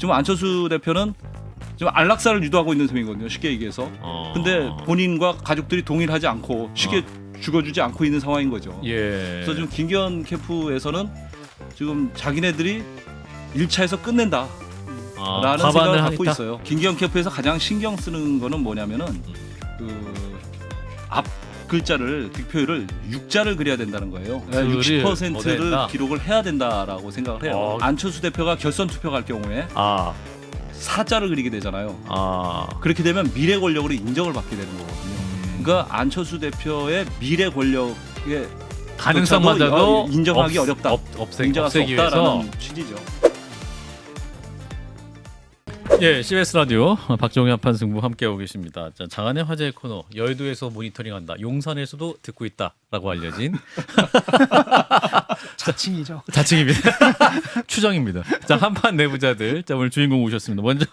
지금 안철수 대표는 지금 안락사를 유도하고 있는 셈이거든요. 쉽게 얘기해서. 근데 본인과 가족들이 동일하지 않고 쉽게 죽어주지 않고 있는 상황인 거죠. 예. 그래서 지금 김기현 캠프에서는 지금 자기네들이 1차에서 끝낸다. 라는 생각을 갖고 있어요. 김기현 캠프에서 가장 신경 쓰는 거는 뭐냐면은 그 앞 글자를 득표율을 6자를 그려야 된다는 거예요. 60%를 기록을 해야 된다라고 생각을 해요. 안철수 대표가 결선 투표 갈 경우에 4자를 그리게 되잖아요. 그렇게 되면 미래 권력으로 인정을 받게 되는 거거든요. 그러니까 안철수 대표의 미래 권력의 가능성마저도 인정하기 어렵다. 인정할 수 없애기 없다라는 위해서. 취지죠. 예, CBS 라디오 박정희 한판 승부 함께하고 계십니다. 자, 장안의 화제의 코너 여의도에서 모니터링한다. 용산에서도 듣고 있다라고 알려진 자칭이죠. 자칭입니다. 추정입니다. 자, 한판 내부자들. 자, 오늘 주인공 오셨습니다. 먼저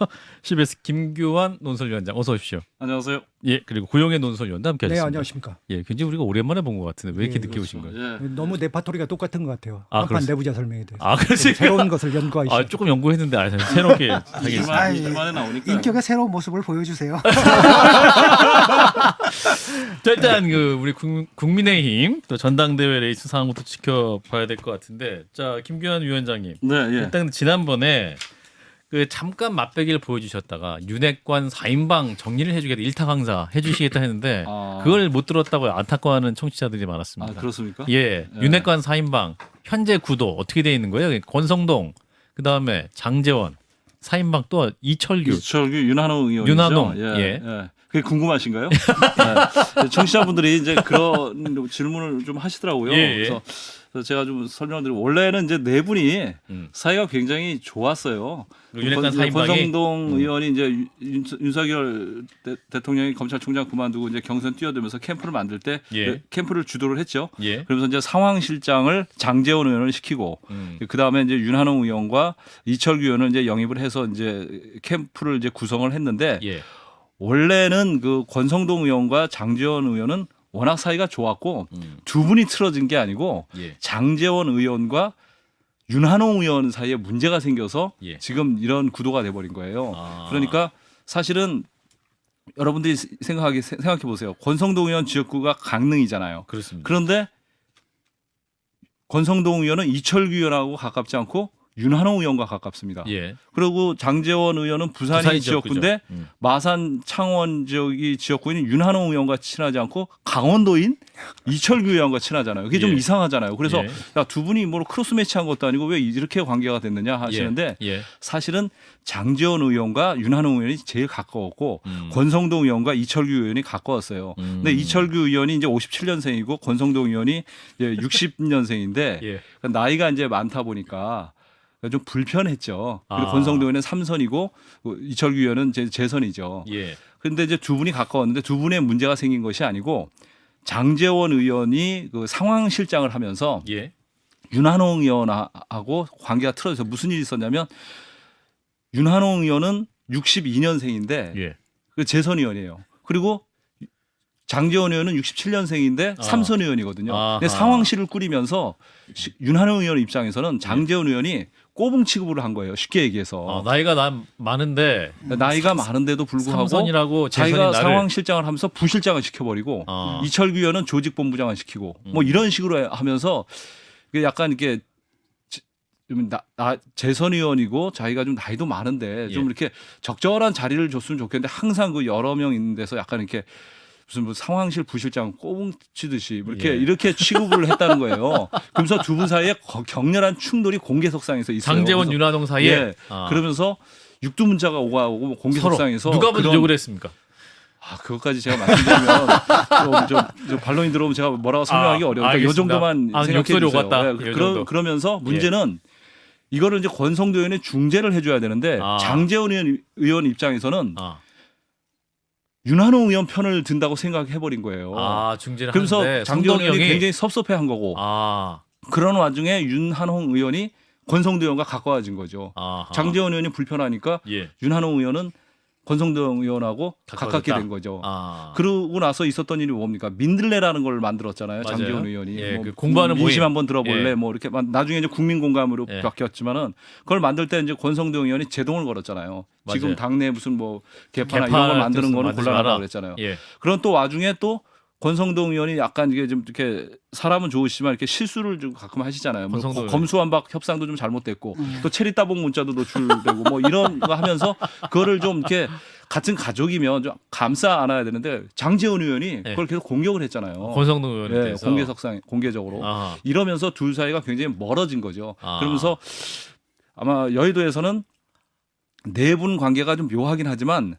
CBS 김규환 논설위원장 어서 오십시오. 안녕하세요. 예, 그리고 고영애 논설위원도 함께하셨습니다. 네, 안녕하십니까. 예, 굉장히 우리가 오랜만에 본 것 같은데 왜 이렇게 예, 늦게 오신 거예요? 예. 너무 레파토리가 똑같은 것 같아요. 아, 한판 그렇습- 내부자 설명에 대해서. 아, 그렇지. 새로운 것을 연구하시죠. 조금 연구했는데 새롭게 하겠습니다. 아, 2주 만에 나오니까 인격의 새로운 모습을 보여주세요. 자, 일단 우리 국민의힘 또 전당대회 레이스 상황부터 지켜봐야 될 것 같은데, 자, 김규환 위원장님. 네, 예. 일단 지난번에 잠깐 맛배기를 보여주셨다가 윤핵관 4인방 정리를 해주겠다, 일타 강사 해주시겠다 했는데 그걸 못 들었다고 안타까워하는 청취자들이 많았습니다. 그렇습니까? 예, 윤핵관 4인방 현재 구도 어떻게 돼 있는 거예요? 권성동, 그 다음에 장제원 4인방 또 이철규, 윤한홍 의원이죠. 윤한홍, 예. 그게 궁금하신가요? 네. 청취자분들이 이제 그런 질문을 좀 하시더라고요. 예. 그래서 제가 좀 설명드리면 원래는 이제 네 분이 사이가 굉장히 좋았어요. 윤핵관 4인방이 권성동 의원이 이제 윤석열 대통령이 검찰총장 그만두고 이제 경선 뛰어들면서 캠프를 만들 때 예. 캠프를 주도를 했죠. 예. 그러면서 이제 상황실장을 장제원 의원을 시키고 그 다음에 이제 윤한홍 의원과 이철규 의원을 이제 영입을 해서 이제 캠프를 이제 구성을 했는데 예. 원래는 그 권성동 의원과 장제원 의원은 워낙 사이가 좋았고 두 분이 틀어진 게 아니고 예. 장제원 의원과 윤한홍 의원 사이에 문제가 생겨서 예. 지금 이런 구도가 돼버린 거예요. 그러니까 사실은 여러분들이 생각해 보세요. 권성동 의원 지역구가 강릉이잖아요. 그렇습니다. 그런데 권성동 의원은 이철규 의원하고 가깝지 않고 윤한홍 의원과 가깝습니다. 예. 그리고 장제원 의원은 부산이 지역구인데 마산 창원 지역이 지역구인 윤한홍 의원과 친하지 않고 강원도인 이철규 의원과 친하잖아요. 그게 좀 예. 이상하잖아요. 그래서 예. 야, 두 분이 뭐 크로스 매치한 것도 아니고 왜 이렇게 관계가 됐느냐 하시는데 예. 사실은 장제원 의원과 윤한홍 의원이 제일 가까웠고 권성동 의원과 이철규 의원이 가까웠어요. 근데 이철규 의원이 이제 57년생이고 권성동 의원이 이제 60년생인데 예. 나이가 이제 많다 보니까 좀 불편했죠. 그리고 권성동 의원은 3선이고 이철규 의원은 재선이죠. 예. 그런데 이제 두 분이 가까웠는데 두 분의 문제가 생긴 것이 아니고 장제원 의원이 그 상황실장을 하면서 예. 윤한홍 의원하고 관계가 틀어져서 무슨 일이 있었냐면 윤한홍 의원은 62년생인데 예. 그 재선 의원이에요. 그리고 장제원 의원은 67년생인데 삼선 의원이거든요. 근데 상황실을 꾸리면서 윤한홍 의원 입장에서는 장제원 의원이 꼬붕 취급을 한 거예요. 쉽게 얘기해서. 나이가 많은데 나이가 많은데도 불구하고 삼선이라고 자기가 나를... 상황실장을 하면서 부실장을 시켜버리고 이철규 의원은 조직본부장을 시키고 뭐 이런 식으로 하면서 약간 이렇게 재선 의원이고 자기가 좀 나이도 많은데 좀 이렇게 적절한 자리를 줬으면 좋겠는데 항상 그 여러 명 있는 데서 약간 이렇게 무슨 뭐 상황실 부실장 꼬붕 치듯이 이렇게 취급을 했다는 거예요. 그러면서 두 분 사이에 격렬한 충돌이 공개석상에서 있어요. 장제원 윤한홍 사이에. 예. 그러면서 육두문자가 오가고 공개석상에서 누가 먼저 욕을 했습니까? 그것까지 제가 말씀드리면 좀 반론이 들어오면 제가 뭐라고 설명하기 어려우니까 이 정도만 생각해 주세요. 그러면서 문제는 이거를 이제 권성도 의원이 중재를 해줘야 되는데 장제원 의원 입장에서는 윤한홍 의원 편을 든다고 생각해버린 거예요. 중재를 그래서 하는데 장제원 의원이 굉장히 섭섭해한 거고 그런 와중에 윤한홍 의원이 권성도 의원과 가까워진 거죠. 장제원 의원이 불편하니까 윤한홍 의원은 권성동 의원하고 가깝게 된 거죠. 그러고 나서 있었던 일이 뭡니까? 민들레라는 걸 만들었잖아요. 맞아요. 장제원 의원이. 예, 뭐 그 공부하는 민심 모임. 한번 들어볼래? 예. 뭐 이렇게 나중에 이제 국민공감으로 예. 바뀌었지만은 그걸 만들 때 이제 권성동 의원이 제동을 걸었잖아요. 맞아요. 지금 당내 무슨 뭐 개파나 개파 이런 걸 만드는 거는 만들지 곤란하다고 마라. 그랬잖아요. 예. 그런 또 와중에 또 권성동 의원이 약간 이게 좀 이렇게 사람은 좋으시지만 이렇게 실수를 좀 가끔 하시잖아요. 뭐 권성동 검수완박 협상도 좀 잘못됐고 또 체리 따봉 문자도 노출되고 뭐 이런 거 하면서 그거를 좀 이렇게 같은 가족이면 좀 감싸 안아야 되는데 장제원 의원이 그걸 계속 공격을 했잖아요. 권성동 의원에 예, 대해서 공개적으로 아하. 이러면서 둘 사이가 굉장히 멀어진 거죠. 아. 그러면서 아마 여의도에서는 네 분 관계가 좀 묘하긴 하지만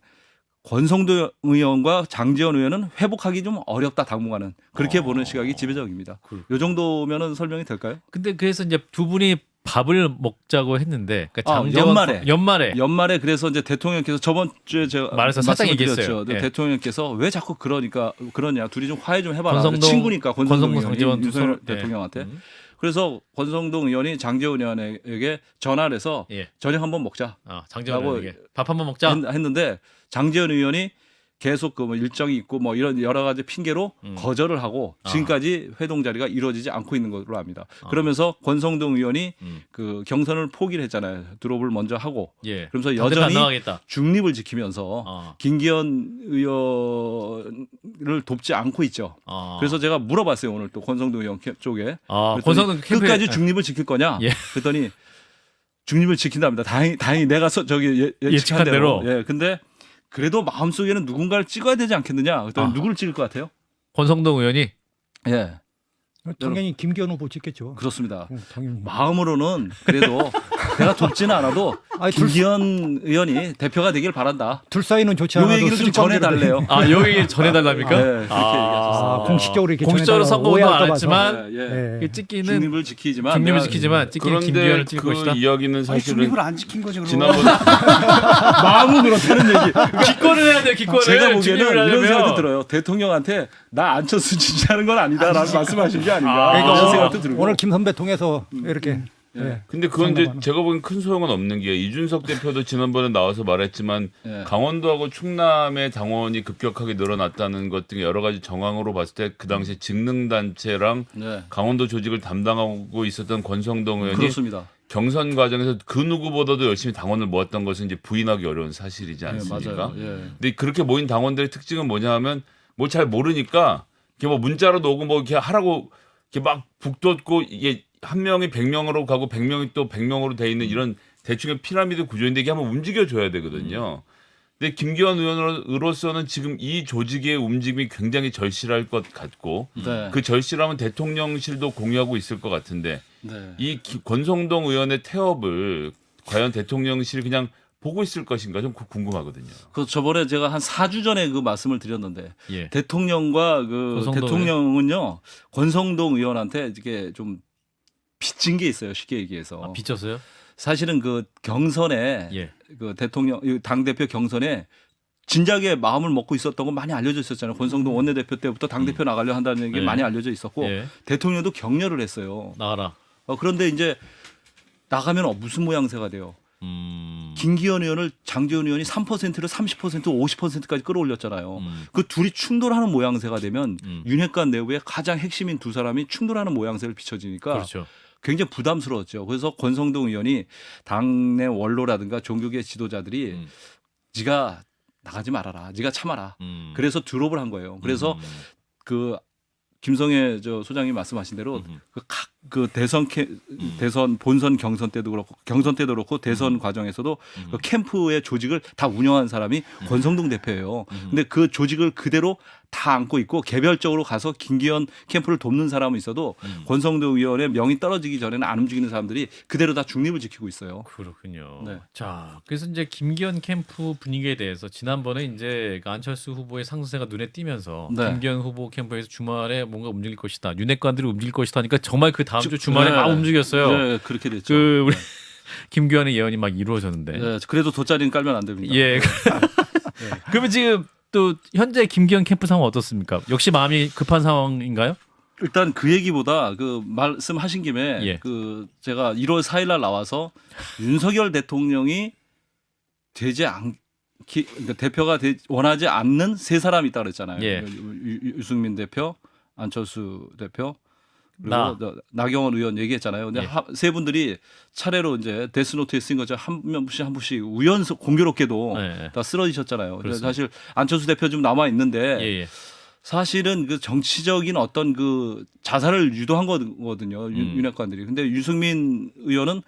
권성도 의원과 장제원 의원은 회복하기 좀 어렵다 당분간은 그렇게 보는 시각이 지배적입니다. 이 정도면은 설명이 될까요? 근데 그래서 이제 두 분이 밥을 먹자고 했는데 그러니까 연말에 그래서 이제 대통령께서 저번 주에 제가 말해서 살짝 말씀을 얘기했어요. 드렸죠. 예. 대통령께서 왜 자꾸 그러냐 둘이 좀 화해 좀 해봐라. 권성동, 친구니까 권성동 장제원 윤석열 예. 대통령한테. 그래서 권성동 의원이 장제원 의원에게 전화를 해서 예. 저녁 한번 먹자. 장제원 의원에게 밥 한번 먹자 했는데 장제원 의원이 계속 그 뭐 일정이 있고 뭐 이런 여러 가지 핑계로 거절을 하고 지금까지 회동 자리가 이루어지지 않고 있는 것으로 압니다. 그러면서 권성동 의원이 그 경선을 포기를 했잖아요. 드롭을 먼저 하고 예. 그러면서 여전히 중립을 지키면서 김기현 의원을 돕지 않고 있죠. 그래서 제가 물어봤어요. 오늘 또 권성동 의원 쪽에 권성동 끝까지 중립을 지킬 거냐? 예. 그랬더니 중립을 지킨답니다. 다행히 내가 예측한 대로. 예. 근데 그래도 마음속에는 누군가를 찍어야 되지 않겠느냐? 그랬더니 누구를 찍을 것 같아요? 권성동 의원이? 예. 당연히 김기현 후보 찍겠죠. 그렇습니다. 당연히. 마음으로는 그래도 내가 돕지는 않아도 김기현 의원이 대표가 되길 바란다. 둘 사이는 좋지 요 않아도 얘기를 좀 전해달래요. 요 얘기를 전해달랍니까? 네, 그렇게 얘기하셨어요. 공식적으로 이렇게 공식적으로 선거운동 안 오해할까 했지만 예. 찍기는 중립을 지키지만 찍기는 김기현을 찍을 그 것이다. 이야기는 사실은 중립을 안 지킨 거죠. 지난번 마음은 그렇다는 얘기. 기권을 해야 돼요. 기권을. 제가 보기에는 이런 생각도 들어요. 대통령한테 나 안철수 지지하는 건 아니다라고 말씀하신 게 아닌가. 이런 생각도 들고. 오늘 김 선배 통해서 이렇게. 예. 근데 그건 이제 제가 보기엔 큰 소용은 없는 게 이준석 대표도 지난번에 나와서 말했지만 강원도하고 충남의 당원이 급격하게 늘어났다는 것 등의 여러 가지 정황으로 봤을 때 그 당시 직능단체랑 강원도 조직을 담당하고 있었던 권성동 의원이 그렇습니다. 경선 과정에서 그 누구보다도 열심히 당원을 모았던 것은 이제 부인하기 어려운 사실이지 않습니까? 맞아요. 근데 그렇게 모인 당원들의 특징은 뭐냐 하면 뭘 잘 모르니까 이게 뭐 문자로 오고 뭐 이렇게 하라고 이렇게 막 북돋고 이게 한 명이 100명으로 가고 100명이 또 100명으로 돼 있는 이런 대충의 피라미드 구조인데 이게 한번 움직여줘야 되거든요. 근데 김기현 의원으로서는 지금 이 조직의 움직임이 굉장히 절실할 것 같고 그 절실함은 대통령실도 공유하고 있을 것 같은데 이 권성동 의원의 태업을 과연 대통령실이 그냥 보고 있을 것인가 좀 궁금하거든요. 그 저번에 제가 한 4주 전에 그 말씀을 드렸는데 대통령과 그 권성동 대통령은요 권성동 의원한테 이게 좀 빚진 게 있어요. 쉽게 얘기해서. 빚졌어요? 사실은 그 경선에 그 대통령 당 대표 경선에 진작에 마음을 먹고 있었던 건 많이 알려져 있었잖아요. 권성동 원내대표 때부터 당 대표 나가려 한다는 얘기 많이 알려져 있었고 대통령도 격려를 했어요. 나가라. 그런데 이제 나가면 무슨 모양새가 돼요. 김기현 의원을 장제원 의원이 3%를 30% 50%까지 끌어올렸잖아요. 그 둘이 충돌하는 모양새가 되면 윤핵관 내부에 가장 핵심인 두 사람이 충돌하는 모양새를 비춰지니까 그렇죠. 굉장히 부담스러웠죠. 그래서 권성동 의원이 당내 원로라든가 종교계 지도자들이 네가 나가지 말아라. 네가 참아라. 그래서 드롭을 한 거예요. 그래서 그 김성애 소장님 말씀하신 대로 그 대선 본선 경선 때도 그렇고 대선 과정에서도 그 캠프의 조직을 다 운영한 사람이 권성동 대표예요. 근데 그 조직을 그대로 다 안고 있고 개별적으로 가서 김기현 캠프를 돕는 사람은 있어도 권성동 의원의 명이 떨어지기 전에는 안 움직이는 사람들이 그대로 다 중립을 지키고 있어요. 그렇군요. 자, 그래서 이제 김기현 캠프 분위기에 대해서 지난번에 이제 안철수 후보의 상승세가 눈에 띄면서 김기현 후보 캠프에서 주말에 뭔가 움직일 것이다. 윤핵관들이 움직일 것이다 하니까 정말 그 다음 주 주말에 막 움직였어요. 네, 그렇게 됐죠. 그 우리 김기현의 예언이 막 이루어졌는데. 그래도 돗자리는 깔면 안 됩니다. 그러면 지금 또 현재 김기현 캠프 상황 어떻습니까? 역시 마음이 급한 상황인가요? 일단 그 얘기보다 그 말씀하신 김에 그 제가 1월 4일 날 나와서 윤석열 대통령이 되지 그러니까 대표가 원하지 않는 세 사람이 있다 그랬잖아요. 예. 유승민 대표, 안철수 대표, 나. 그리고 나경원 의원 얘기했잖아요. 근데 예. 세 분들이 차례로 이제 데스노트에 쓰인 것처럼 한 분씩 우연히 공교롭게도 예. 다 쓰러지셨잖아요. 근데 그렇습니다. 사실 안철수 대표 좀 남아 있는데 예. 사실은 그 정치적인 어떤 그 자살을 유도한 거거든요. 윤핵관들이. 근데 유승민 의원은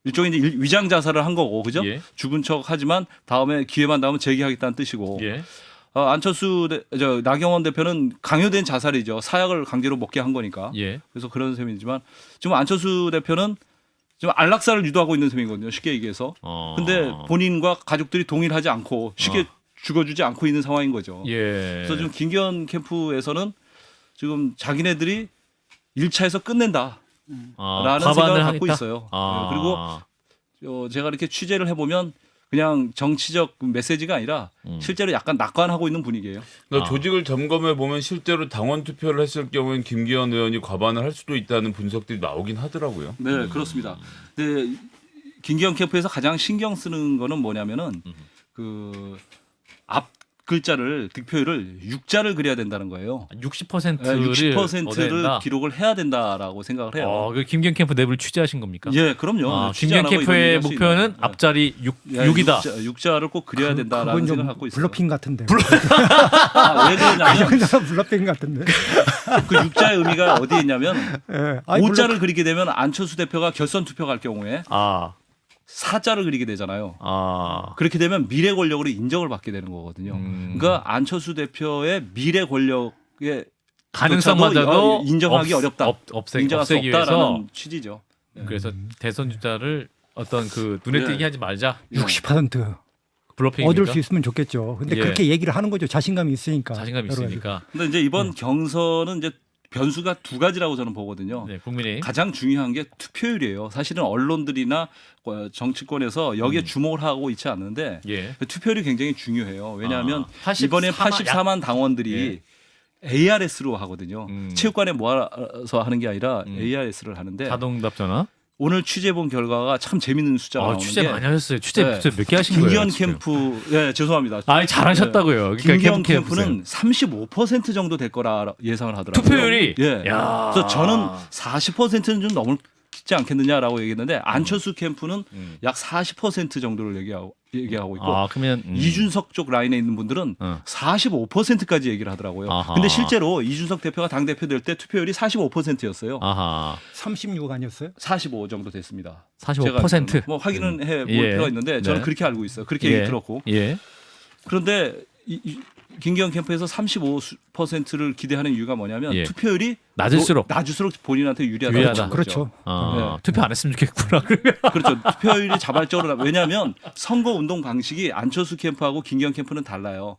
일종의 이제 위장 자살을 한 거고, 그죠? 예. 죽은 척 하지만 다음에 기회만 나오면 재기하겠다는 뜻이고. 예. 나경원 대표는 강요된 자살이죠. 사약을 강제로 먹게 한 거니까. 예. 그래서 그런 셈이지만 지금 안철수 대표는 지금 안락사를 유도하고 있는 셈이거든요. 쉽게 얘기해서. 근데 본인과 가족들이 동일하지 않고 쉽게 죽어주지 않고 있는 상황인 거죠. 예. 그래서 지금 김기현 캠프에서는 지금 자기네들이 1차에서 끝낸다. 라는 생각을 갖고 있어요. 네, 그리고 제가 이렇게 취재를 해보면 그냥 정치적 메시지가 아니라 실제로 약간 낙관하고 있는 분위기예요. 그러니까 조직을 점검해 보면 실제로 당원 투표를 했을 경우엔 김기현 의원이 과반을 할 수도 있다는 분석들이 나오긴 하더라고요. 네, 그렇습니다. 근데 김기현 캠프에서 가장 신경 쓰는 거는 뭐냐면은 그 앞 글자를 득표율을 6자를 그려야 된다는 거예요. 60%를 60%를 기록을 해야 된다라고 생각을 해요. 그 김기현 캠프 내부를 취재하신 겁니까? 예, 그럼요. 김기현 캠프의 목표는 앞자리 6이다. 6자를 꼭 그려야 된다라는 그건 생각을 좀 갖고 있어요. 블러핑 같은데. 왜 그러냐면 블러핑 같은데. 그 6자의 의미가 어디에 있냐면 예. 5자를 그리게 되면 안철수 대표가 결선 투표 갈 경우에 4자를 그리게 되잖아요. 그렇게 되면 미래 권력으로 인정을 받게 되는 거거든요. 그러니까 안철수 대표의 미래 권력의 가능성마저도 인정하기 어렵다. 인정할 수 없애기 위해서 없다라는 취지죠. 그래서 대선 주자를 어떤 그 눈에 네. 띄게 하지 말자. 60% 블러핑 얻을 수 있으면 좋겠죠. 근데 예. 그렇게 얘기를 하는 거죠. 자신감이 있으니까. 자신감이 여러 가지. 있으니까. 근데 이제 이번 경선은 이제 변수가 두 가지라고 저는 보거든요. 네, 국민의힘. 가장 중요한 게 투표율이에요. 사실은 언론들이나 정치권에서 여기에 주목을 하고 있지 않는데 예. 투표율이 굉장히 중요해요. 왜냐하면 84만 이번에 84만 당원들이 ARS로 하거든요. 체육관에 모아서 하는 게 아니라 ARS를 하는데 자동답 전화. 오늘 취재본 결과가 참 재밌는 숫자가 나오는 취재 게 많이 하셨어요. 취재 네. 몇 개 하신 거예요? 김기현 지금? 캠프, 죄송합니다. 잘하셨다고요. 그러니까 김기현 캠프 캠프는 35% 정도 될 거라 예상을 하더라고요. 투표율이? 예. 야. 그래서 저는 40%는 좀 넘지 않겠느냐라고 얘기했는데 안철수 캠프는 약 40% 정도를 얘기하고 있고 그러면 이준석 쪽 라인에 있는 분들은 45%까지 얘기를 하더라고요. 근데 실제로 이준석 대표가 당 대표 될 때 투표율이 45%였어요. 36 아니었어요? 45 정도 됐습니다. 45%? 뭐 확인은 해볼 예. 필요가 있는데 저는 네. 그렇게 알고 있어요. 그렇게 얘기 들었고. 예. 그런데 김기현 캠프에서 35%를 기대하는 이유가 뭐냐면 예. 투표율이 낮을수록 본인한테 유리하다. 유리하다. 그렇죠. 네. 투표 안 했으면 좋겠구나. 그렇죠. 투표율이 자발적으로 왜냐하면 선거 운동 방식이 안철수 캠프하고 김기현 캠프는 달라요.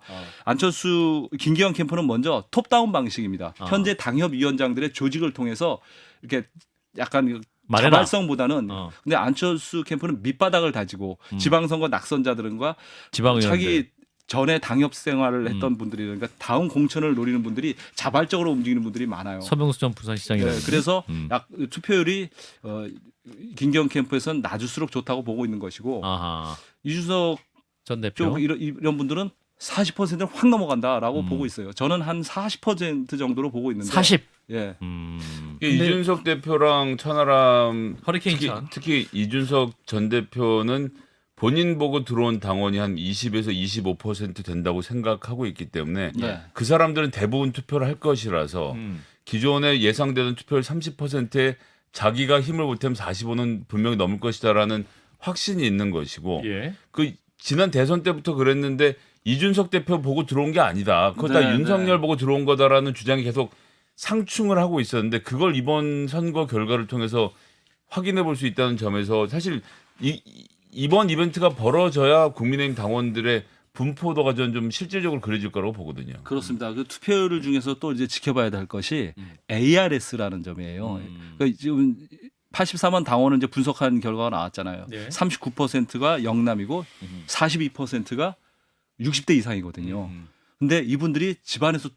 김기현 캠프는 먼저 톱다운 방식입니다. 현재 당협위원장들의 조직을 통해서 이렇게 약간 말해라. 자발성보다는 근데 안철수 캠프는 밑바닥을 다지고 지방선거 낙선자들과 지방의원들. 자기 전에 당협 생활을 했던 분들이 그러니까 다음 공천을 노리는 분들이 자발적으로 움직이는 분들이 많아요. 서병수 전 부산시장이라는. 네, 그래서 투표율이 김기현 캠프에서는 낮을수록 좋다고 보고 있는 것이고 이준석 전 대표 쪽 이런 분들은 40%를 확 넘어간다라고 보고 있어요. 저는 한 40% 정도로 보고 있는데 40. 예. 이준석 대표랑 천하람 허리케인 천. 특히 이준석 전 대표는 본인 보고 들어온 당원이 한 20에서 25% 된다고 생각하고 있기 때문에 네. 그 사람들은 대부분 투표를 할 것이라서 기존에 예상되는 투표율 30%에 자기가 힘을 보태면 45는 분명히 넘을 것이다라는 확신이 있는 것이고 예. 그 지난 대선 때부터 그랬는데 이준석 대표 보고 들어온 게 아니다. 그거 다 윤석열 보고 들어온 거다라는 주장이 계속 상충을 하고 있었는데 그걸 이번 선거 결과를 통해서 확인해 볼 수 있다는 점에서 사실 이번 이벤트가 벌어져야 국민의힘 당원들의 분포도가 좀 실질적으로 그려질 거라고 보거든요. 그렇습니다. 그 투표율 중에서 또 이제 지켜봐야 될 것이 ARS라는 점이에요. 그러니까 지금 84만 당원을 이제 분석한 결과가 나왔잖아요. 네. 39%가 영남이고 42%가 60대 이상이거든요. 근데 이분들이 집안에서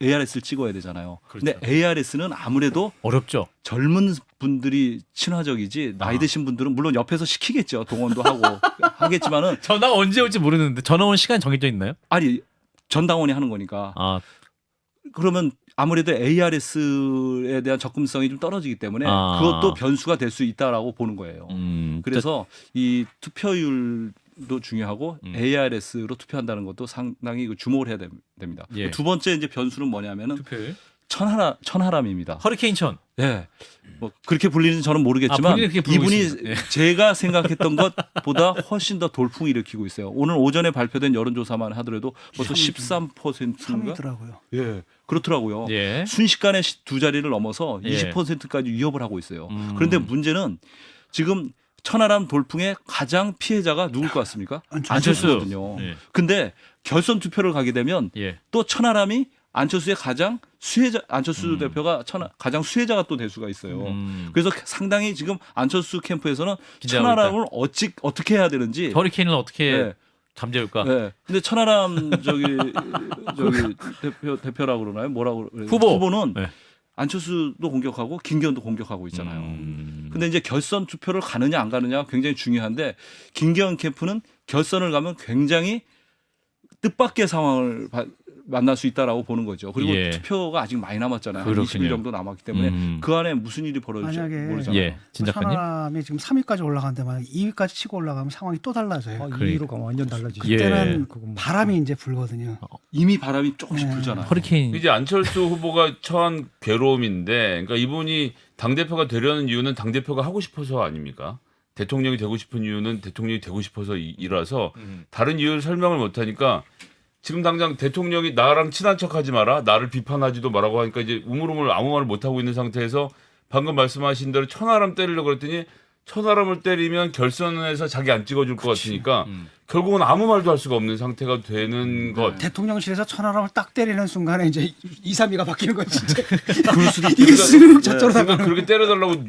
ARS를 찍어야 되잖아요. 그렇죠. 근데 ARS는 아무래도 어렵죠. 젊은 분들이 친화적이지 나이 드신 분들은 물론 옆에서 시키겠죠. 동원도 하고 하겠지만은 전화가 언제 올지 모르는데 전화 온 시간 정해져 있나요? 아니 전당원이 하는 거니까 아, 그러면 아무래도 ARS에 대한 접근성이 좀 떨어지기 때문에 아. 그것도 변수가 될 수 있다라고 보는 거예요. 그래서 이 투표율도 중요하고 ARS로 투표한다는 것도 상당히 주목을 해야 됩니다. 예. 두 번째 이제 변수는 뭐냐면은 투표율. 천하람입니다. 허리케인 천. 예. 뭐 그렇게 불리는지 저는 모르겠지만 본인이 그렇게 부르고 이분이 있습니다. 예. 제가 생각했던 것보다 훨씬 더 돌풍을 일으키고 있어요. 오늘 오전에 발표된 여론조사만 하더라도 벌써 13%인가? 3위더라고요. 예. 그렇더라고요. 예. 순식간에 두 자리를 넘어서 예. 20%까지 위협을 하고 있어요. 그런데 문제는 지금 천하람 돌풍의 가장 피해자가 누굴 것 같습니까? 안철수거든요. 예. 근데 결선 투표를 가게 되면 예. 또 천하람이 안철수의 가장 수혜자, 안철수 대표가 가장 수혜자가 또 될 수가 있어요. 그래서 상당히 지금 안철수 캠프에서는 긴장하고 천하람을 어떻게 해야 되는지. 허리케인을 어떻게 네. 잠재울까? 네. 근데 천하람 저기 대표라고 그러나요? 뭐라고 그래요? 후보는 네. 안철수도 공격하고 김기현도 공격하고 있잖아요. 근데 이제 결선 투표를 가느냐 안 가느냐가 굉장히 중요한데 김기현 캠프는 결선을 가면 굉장히 뜻밖의 상황을 만날 수 있다라고 보는 거죠. 그리고 예. 투표가 아직 많이 남았잖아요. 한 그렇군요. 20일 정도 남았기 때문에 그 안에 무슨 일이 벌어질지 만약에 모르잖아요. 예. 진 작가님. 천하람이 지금 3위까지 올라가는데 만약 2위까지 치고 올라가면 상황이 또 달라져요. 2위로 가면 완전 달라지죠. 예. 그때는 그건 뭐. 바람이 이제 불거든요. 이미 바람이 조금씩 네. 불잖아요. 허리케인. 이제 안철수 후보가 처한 괴로움인데, 그러니까 이분이 당 대표가 되려는 이유는 당 대표가 하고 싶어서 아닙니까? 대통령이 되고 싶은 이유는 대통령이 되고 싶어서이라서 다른 이유를 설명을 못 하니까 지금 당장 대통령이 나랑 친한 척하지 마라, 나를 비판하지도 말라고 하니까 이제 우물우물 아무 말을 못 하고 있는 상태에서 방금 말씀하신 대로 천하람 때리려고 그랬더니 천하람을 때리면 결선에서 자기 안 찍어줄 것 같으니까 결국은 아무 말도 할 수가 없는 상태가 되는 것. 대통령실에서 천하람을 딱 때리는 순간에 이제 2, 3위가 바뀌는 거지. 그럴 수도 이게 있겠다. 쓱 저쪽으로 그러니까 나가는 그렇게 때려달라고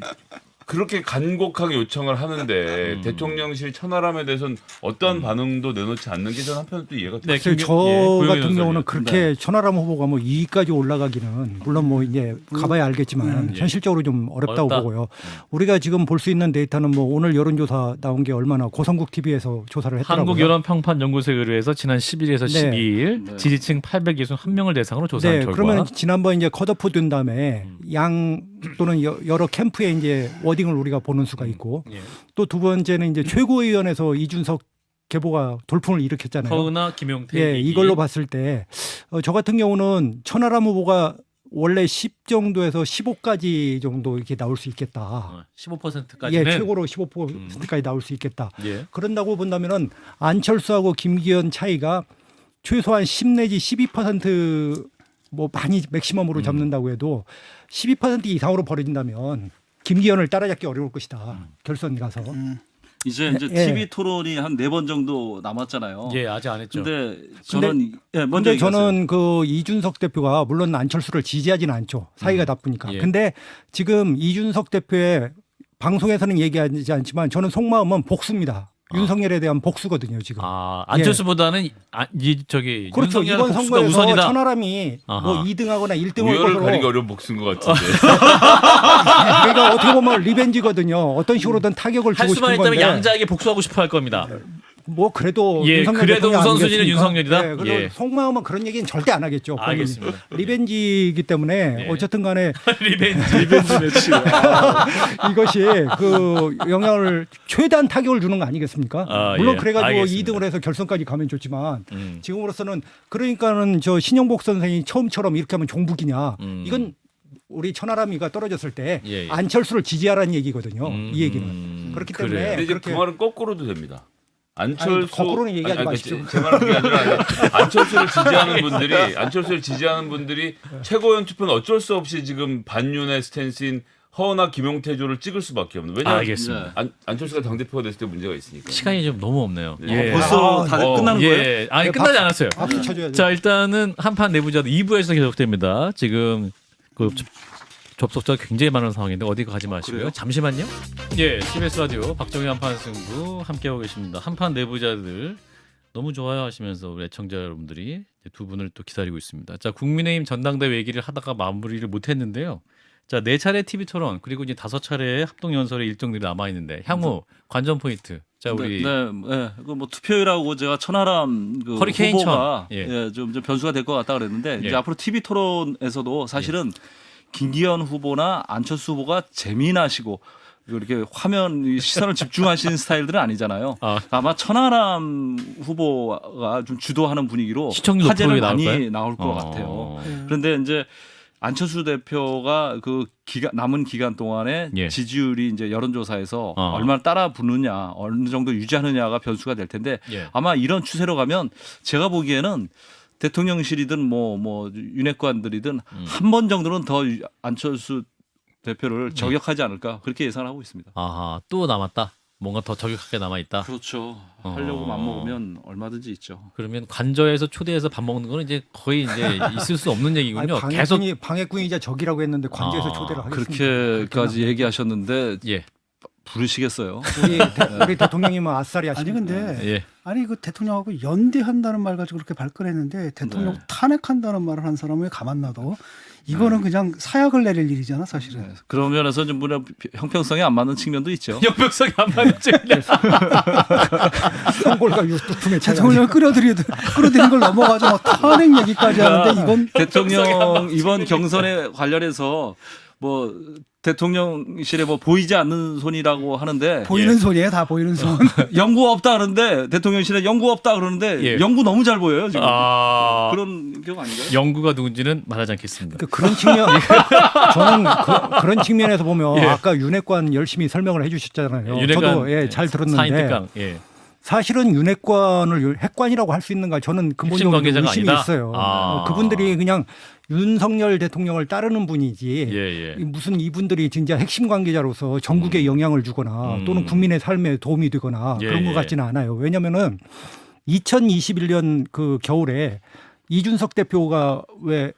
그렇게 간곡하게 요청을 하는데 대통령실 천하람에 대해서는 어떠한 반응도 내놓지 않는 게 저는 한편으로 또 이해가 돼요. 네, 사실 저 고영희 같은 전설이요. 경우는 그렇게 천하람 후보가 뭐 2위까지 올라가기는 물론 뭐 이제 가봐야 알겠지만 예. 현실적으로 좀 어렵다고 어렵다. 보고요. 우리가 지금 볼 수 있는 데이터는 뭐 오늘 여론조사 나온 게 얼마나 고성국 TV에서 조사를 했더라고요. 한국여론평판연구소에 의해서 지난 11일에서 네. 12일 네. 지지층 861명을 대상으로 조사한 네, 결과. 그러면 지난번 이제 컷오프 된 다음에 양 또는 여러 캠프에 이제 워딩을 우리가 보는 수가 있고 예. 또 두 번째는 이제 최고위원회에서 이준석 계보가 돌풍을 일으켰잖아요. 허은하, 김용태. 예, 이기. 이걸로 봤을 때 저 같은 경우는 천하람 후보가 원래 10 정도에서 15까지 정도 이렇게 나올 수 있겠다. 15%까지는 예, 최고로 15%까지 나올 수 있겠다. 예. 그런다고 본다면은 안철수하고 김기현 차이가 최소한 10 내지 12%뭐 많이 맥시멈으로 잡는다고 해도 12% 이상으로 벌어진다면 김기현을 따라잡기 어려울 것이다. 결선 가서. 이제 예. TV 토론이 한 4번 정도 남았잖아요. 예, 아직 안 했죠. 근데 저는 먼저 근데 얘기하세요. 저는 그 이준석 대표가 물론 안철수를 지지하지는 않죠. 사이가 나쁘니까. 예. 근데 지금 이준석 대표의 방송에서는 얘기하지 않지만 저는 속마음은 복수입니다. 윤석열에 대한 복수거든요, 지금. 아, 안철수보다는 저기 그렇죠. 윤석열 이번 복수가 선거에서 우선이다. 천하람이 아하. 뭐 2등하거나 1등을 우열을 가리기 것으로 어려운 복수인 것 같은데. 그러니까 어떻게 보면 리벤지거든요. 어떤 식으로든 타격을 할 주고 수만 싶은 있다면 건데 양자에게 복수하고 싶어 할 겁니다. 뭐 그래도 예, 윤석열 그래도 대통령 우선순위는 아니겠습니까? 윤석열이다? 네, 그래도 예. 속마음은 그런 얘기는 절대 안 하겠죠. 본인이. 알겠습니다. 리벤지이기 때문에 예. 어쨌든 간에 리벤지 매치. 이것이 그 영향을 최대한 타격을 주는 거 아니겠습니까? 아, 물론 예. 그래가지고 알겠습니다. 2등을 해서 결선까지 가면 좋지만 지금으로서는 그러니까는 저 신영복 선생이 처음처럼 이렇게 하면 종북이냐 이건 우리 천하람이가 떨어졌을 때 예, 예. 안철수를 지지하라는 얘기거든요. 이 얘기는 그렇기 그래요. 때문에 근데 이제 그렇게 그 말은 거꾸로도 됩니다. 안철수 거꾸로는 얘기하지 마십시오. 제 말은 그게 아니라 안철수를 지지하는 분들이 최고위원 투표는 어쩔 수 없이 지금 반윤의 스탠스인 허은하 김용태조를 찍을 수밖에 없는. 왜냐하면 알겠습니다. 안철수가 당 대표가 됐을 때 문제가 있으니까. 시간이 좀 너무 없네요. 네. 벌써 다 끝나는 거예요? 예. 아니 끝나지 않았어요. 박수 쳐줘야죠. 자, 일단은 한판 내부자도 2부에서 계속됩니다. 지금 그 접속자가 굉장히 많은 상황인데 어디 가지 마시고요. 그래요? 잠시만요. 예, CBS 라디오 박정희 한판 승부 함께하고 계십니다. 한판 내부자들 너무 좋아요 하시면서 우리 애청자 여러분들이 두 분을 또 기다리고 있습니다. 자, 국민의힘 전당대회 얘기를 하다가 마무리를 못했는데요. 자, 4차례 TV 토론 그리고 이제 5차례의 합동 연설의 일정들이 남아 있는데 향후 관전 포인트. 자, 우리 그 뭐 투표율하고 제가 천하람 그 허리케인 후보가 천. 예. 예, 좀 변수가 될 것 같다 그랬는데 예. 이제 앞으로 TV 토론에서도 사실은 김기현 후보나 안철수 후보가 재미나시고 이렇게 화면 시선을 집중하시는 스타일들은 아니잖아요. 아마 천하람 후보가 좀 주도하는 분위기로 시청률 화제는 높은 많이 나올까요? 나올 것 같아요. 그런데 이제 안철수 대표가 그 남은 기간 동안에 예. 지지율이 이제 여론조사에서 얼마나 따라 붙느냐, 어느 정도 유지하느냐가 변수가 될 텐데 예. 아마 이런 추세로 가면 제가 보기에는 대통령실이든 뭐 윤핵관들이든 한 번 정도는 더 안철수 대표를 저격하지 않을까 그렇게 예상하고 있습니다. 아하, 또 남았다. 뭔가 더 저격하게 남아 있다. 그렇죠. 하려고 맘먹으면 얼마든지 있죠. 그러면 관저에서 초대해서 밥 먹는 거는 이제 거의 이제 있을 수 없는 얘기군요. 아니, 계속 방해꾼이자 적이라고 했는데 관제에서 초대를 하겠습니다. 그렇게까지 얘기하셨는데 예. 부르시겠어요? 우리 대통령님은 아싸리 하시죠. 아니 근데 예. 아니 그 대통령하고 연대한다는 말 가지고 그렇게 발끈했는데 대통령 탄핵한다는 말을 한 사람을 왜 가만 놔둬? 이거는 그냥 사약을 내릴 일이잖아 사실은. 그런 면에서 좀 형평성이 안 맞는 측면도 있죠. 역병성이 안 맞죠. 성골과 유투품의 차이. 대통령 끌어들인 걸 넘어가죠. 막 탄핵 얘기까지 하는데 이건 대통령 이번 경선에 관련해서 뭐 대통령실에 뭐 보이지 않는 손이라고 하는데 보이는 손이에요, 다 보이는 손. 연구 없다 그러는데 대통령실에 연구 없다 그러는데 예. 연구 너무 잘 보여요 지금. 아, 그런 경우 아닌가요? 연구가 누군지는 말하지 않겠습니다. 그런 측면 저는 그런 측면에서 보면 예. 아까 윤핵관 열심히 설명을 해주셨잖아요. 윤핵관, 저도 잘 들었는데 사인특강. 예. 사실은 윤핵관을 핵관이라고 할 수 있는가 저는 근본적으로 관계자가 의심이 아니다? 있어요. 아. 그분들이 그냥 윤석열 대통령을 따르는 분이지 예. 무슨 이분들이 진짜 핵심 관계자로서 전국에 영향을 주거나 또는 국민의 삶에 도움이 되거나 예, 그런 것 같지는 않아요. 왜냐하면은 2021년 그 겨울에 이준석 대표가 왜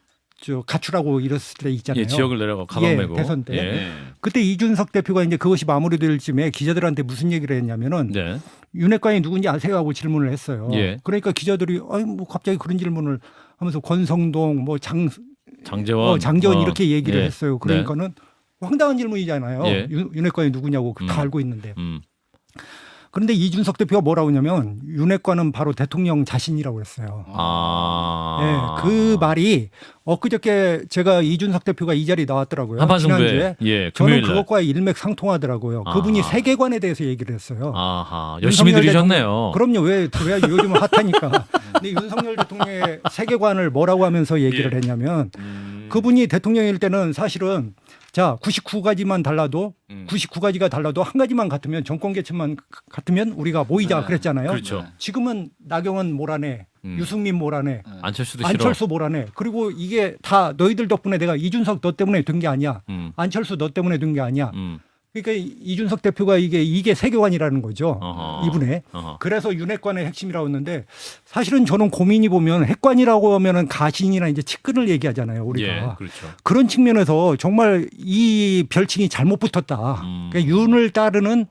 저 가출하고 이랬을 때 있잖아요. 예, 지역을 내려가 가방 메고. 대선 때. 예. 그때 이준석 대표가 이제 그것이 마무리될 쯤에 기자들한테 무슨 얘기를 했냐면은 네. 윤핵관이 누군지 아세요 하고 질문을 했어요. 예. 그러니까 기자들이 아니 뭐 갑자기 그런 질문을 하면서 권성동 뭐 장재원 이렇게 얘기를 예. 했어요. 그러니까는 황당한 질문이잖아요. 예. 윤핵관이 누구냐고 다 알고 있는데. 그런데 이준석 대표가 뭐라고 하냐면 윤핵관은 바로 대통령 자신이라고 했어요. 예, 그 말이 엊그저께 제가 이준석 대표가 이 자리에 나왔더라고요. 한판승부에. 지난주에. 예, 저는 금요일 날. 그것과 일맥상통하더라고요. 그분이 세계관에 대해서 얘기를 했어요. 아하, 열심히 들으셨네요. 그럼요. 왜 요즘은 핫하니까. 근데 윤석열 대통령의 세계관을 뭐라고 하면서 얘기를 했냐면 그분이 대통령일 때는 사실은 자 99가지만 달라도 99가지가 달라도 한 가지만 같으면 정권 개최만 같으면 우리가 모이자 그랬잖아요. 그렇죠. 지금은 나경원 몰아내, 유승민 몰아내, 안철수도 싫어. 안철수 몰아내. 그리고 이게 다 너희들 덕분에 내가 이준석 너 때문에 된 게 아니야. 안철수 너 때문에 된 게 아니야. 그러니까 이준석 대표가 이게 세계관이라는 거죠. 이분의. 그래서 윤핵관의 핵심이라고 했는데 사실은 저는 고민이 보면 핵관이라고 하면은 가신이나 이제 측근을 얘기하잖아요. 우리가. 예, 그렇죠. 그런 측면에서 정말 이 별칭이 잘못 붙었다. 그러니까 윤을 따르는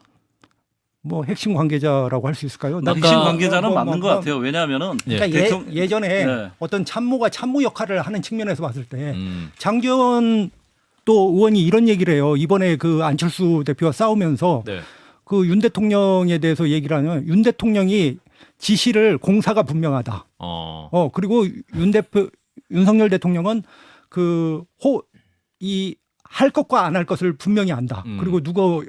뭐 핵심 관계자라고 할 수 있을까요? 핵심 관계자는 맞는 것 같아요. 왜냐하면은 그러니까 예전에 네. 어떤 참모 역할을 하는 측면에서 봤을 때 장재원 또 의원이 이런 얘기를 해요. 이번에 그 안철수 대표와 싸우면서 네. 그 윤 대통령에 대해서 얘기를 하면 윤 대통령이 지시를 공사가 분명하다. 그리고 윤석열 대통령은 할 것과 안 할 것을 분명히 안다. 그리고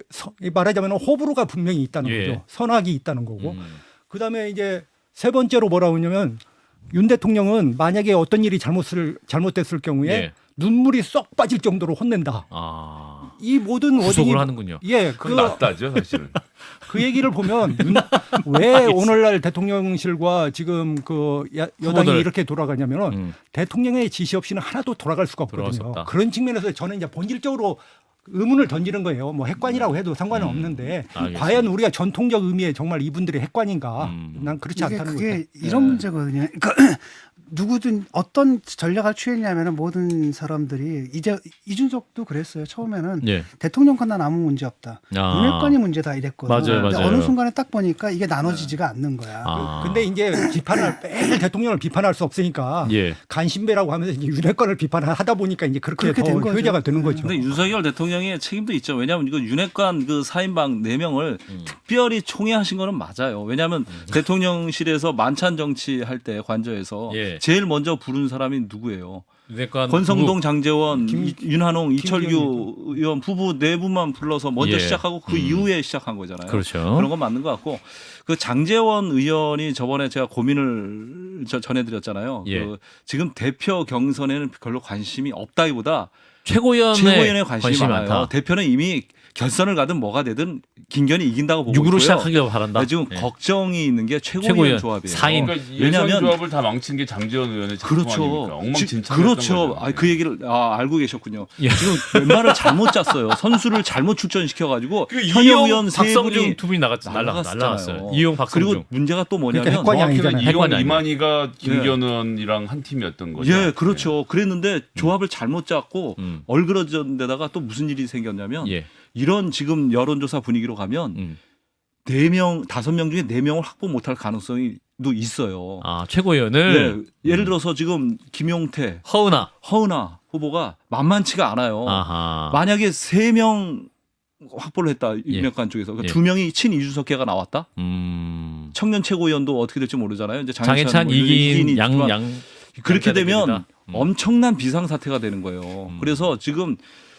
말하자면 호불호가 분명히 있다는 거죠. 선악이 있다는 거고. 그다음에 이제 세 번째로 뭐라고 하냐면 윤 대통령은 만약에 어떤 일이 잘못됐을 경우에 눈물이 쏙 빠질 정도로 혼낸다. 이 모든 구속을 하는군요. 예, 그건 낫다죠 사실은. 그 얘기를 보면 왜 오늘날 대통령실과 지금 그 여당이 후보들. 이렇게 돌아가냐면은 대통령의 지시 없이는 하나도 돌아갈 수가 없거든요. 그런 측면에서 저는 이제 본질적으로 의문을 던지는 거예요. 뭐 핵관이라고 해도 상관은 없는데 과연 우리가 전통적 의미의 정말 이분들이 핵관인가? 난 그렇지 않다는 거죠. 그게 이런 문제거든요. 그러니까 누구든 어떤 전략을 취했냐면은 모든 사람들이 이제 이준석도 그랬어요. 처음에는 예. 대통령권은 아무 문제 없다. 아. 윤핵관이 문제다 이랬거든요. 맞아요, 근데 맞아요. 어느 순간에 딱 보니까 이게 나눠지지가 않는 거야. 아. 근데 이제 매일 대통령을 비판할 수 없으니까 예. 간신배라고 하면서 이제 윤핵관을 비판하다 보니까 이제 그렇게 그렇게 더 된 거죠. 효자가 되는 거죠. 근데 윤석열 대통령의 책임도 있죠. 왜냐하면 이거 윤핵관 그 4인방 4명을 특별히 총애하신 거는 맞아요. 왜냐하면 대통령실에서 만찬 정치할 때 관저에서 예. 제일 먼저 부른 사람이 누구예요? 윤핵관 권성동, 누구? 장제원, 윤한홍, 김기현 이철규 의원 부부 4분만 불러서 먼저 예. 시작하고 그 이후에 시작한 거잖아요. 그렇죠. 그런 건 맞는 것 같고 그 장제원 의원이 저번에 제가 고민을 전해드렸잖아요. 예. 그 지금 대표 경선에는 별로 관심이 없다기보다 최고위원에 관심이 많아요. 많다. 대표는 이미 결선을 가든 뭐가 되든 김기현이 이긴다고 보고 6으로 있고요. 시작하기를 바란다. 네, 지금 예. 걱정이 있는 게 최고위원 최고위원 조합이에요. 4인. 그러니까 왜냐하면- 예선 조합을 다 망친 게 장제원 의원의 작품 그렇죠. 아닙니까? 엉망진창. 그렇죠. 그 얘기를 알고 계셨군요. 예. 지금 웬만을 잘못 짰어요. 선수를 잘못 출전시켜가지고 그 현역 이용 의원 세 박성중 분이 두 분이 날라갔어요. 날라갔잖아요. 이용 박성중. 그리고 문제가 또 뭐냐면 그러니까 핵관이 정확히는 아니잖아요. 이용 핵관이 이만희가 김기현 의원이랑 한 팀이었던 거죠. 예, 그렇죠. 그랬는데 조합을 잘못 짰고 얼그러진 데다가 또 무슨 일이 생겼냐면 예. 이런 지금 여론조사 분위기로 가면 4명, 5명 중에 4명을 확보 못할 가능성이 도 있어요. 아, 최고위원을 네, 예를 들어서 지금 김용태, 허은하 후보가 만만치가 않아요. 아하. 만약에 3명 확보를 했다 예. 윤핵관 쪽에서 예. 2명이 친이준석계가 나왔다. 청년 최고위원도 어떻게 될지 모르잖아요. 이제 장해찬 뭐 이긴 양 그렇게 양자 되면 대결이다. 엄청난 비상 사태가 되는 거예요. 그래서 지금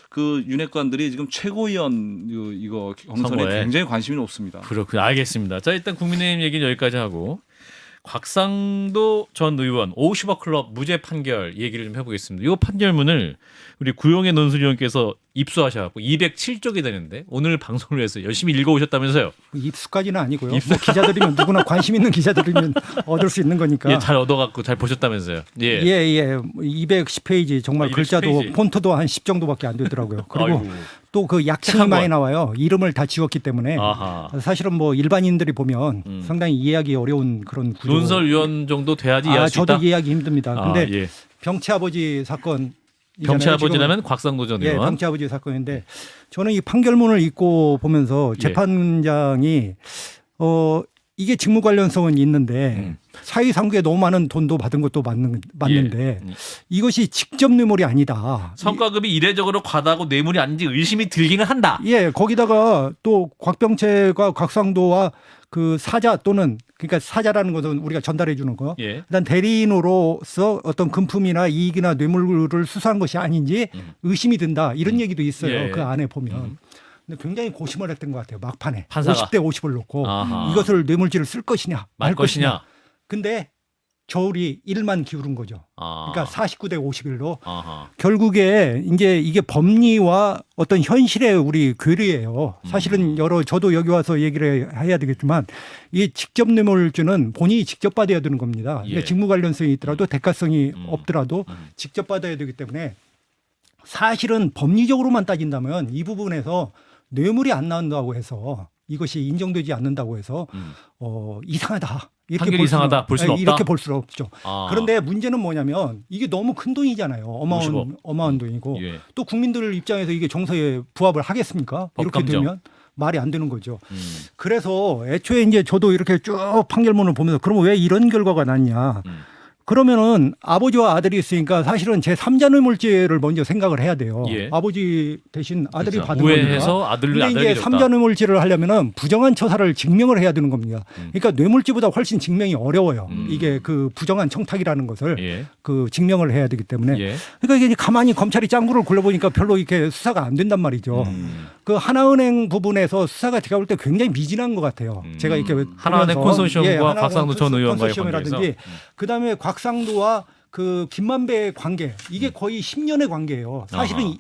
그 윤핵관들이 지금 최고위원 이거 경선에 선거에. 굉장히 관심이 높습니다. 그렇군요. 알겠습니다. 자, 일단 국민의힘 얘기는 여기까지 하고 곽상도 전 의원 50억 클럽 무죄 판결 얘기를 좀 해보겠습니다. 이 판결문을 우리 구용의 논술위원께서 입수하셔갖고 207쪽이 되는데 오늘 방송을 위해서 열심히 읽어오셨다면서요? 입수까지는 아니고요. 뭐 기자들이면 누구나 관심 있는 기자들이면 얻을 수 있는 거니까. 예, 잘 얻어갖고 잘 보셨다면서요? 예. 예. 210페이지 정말 210 글자도 페이지. 폰트도 한 10 정도밖에 안 되더라고요. 그리고 아이고. 또 그 약칭이 착한 많이 건. 나와요. 이름을 다 지웠기 때문에 아하. 사실은 뭐 일반인들이 보면 상당히 이해하기 어려운 그런 구조. 논설위원 정도 돼야지 이해할 수 저도 있다. 이해하기 힘듭니다. 아, 근데 예. 병채 아버지 사건 병채 아버지라면 곽상도 전 예, 의원. 병채 아버지 사건인데 저는 이 판결문을 읽고 보면서 예. 재판장이 이게 직무 관련성은 있는데 사위상구에 너무 많은 돈도 받은 것도 맞는데 예. 이것이 직접 뇌물이 아니다. 성과급이 이례적으로 과다하고 뇌물이 아닌지 의심이 들기는 한다. 예, 거기다가 또 곽병채가 곽상도와 그 사자 또는 그러니까 사자라는 것은 우리가 전달해 주는 거. 예. 일단 대리인으로서 어떤 금품이나 이익이나 뇌물을 수사한 것이 아닌지 의심이 든다. 이런 얘기도 있어요. 예. 그 안에 보면. 근데 굉장히 고심을 했던 것 같아요. 막판에. 판사가. 50대 50을 놓고 아하. 이것을 뇌물죄를 쓸 것이냐 말 것이냐. 근데 저울이 1만 기울은 거죠. 아. 그러니까 49대 51로 아하. 결국에 이제 이게 법리와 어떤 현실의 우리 괴리예요. 사실은 저도 여기 와서 얘기를 해야 되겠지만 이 직접 뇌물죄는 본인이 직접 받아야 되는 겁니다. 예. 근데 직무 관련성이 있더라도 대가성이 없더라도 직접 받아야 되기 때문에 사실은 법리적으로만 따진다면 이 부분에서 뇌물이 안 나온다고 해서 이것이 인정되지 않는다고 해서 이상하다. 이렇게 판결이 이상하다. 볼 수는 없다. 이렇게 볼 수는 없죠. 아. 그런데 문제는 뭐냐면 이게 너무 큰 돈이잖아요. 50억. 어마어마한 돈이고 예. 또 국민들 입장에서 이게 정서에 부합을 하겠습니까? 이렇게 법감정. 되면 말이 안 되는 거죠. 그래서 애초에 이제 저도 이렇게 쭉 판결문을 보면서 그러면 왜 이런 결과가 났냐? 그러면은 아버지와 아들이 있으니까 사실은 제3자 뇌물죄를 먼저 생각을 해야 돼요. 예. 아버지 대신 아들이 그렇죠. 받은 거니까. 우회해서 아들을 근데 아들에게 이제 줬다. 3자 뇌물죄를 하려면은 부정한 처사를 증명을 해야 되는 겁니다. 그러니까 뇌물죄보다 훨씬 증명이 어려워요. 이게 그 부정한 청탁이라는 것을 예. 그 증명을 해야 되기 때문에 예. 그러니까 이게 가만히 검찰이 짱구를 굴려보니까 별로 이렇게 수사가 안 된단 말이죠. 그 하나은행 부분에서 수사가 제가 볼 때 굉장히 미진한 것 같아요. 제가 이렇게 하나은행 보면서 컨소시엄과 하나은행 곽상도 전 의원과의 컨소시엄이라든지 그다음에 곽상도와 그 김만배의 관계 이게 거의 10년의 관계예요. 사실은 아하.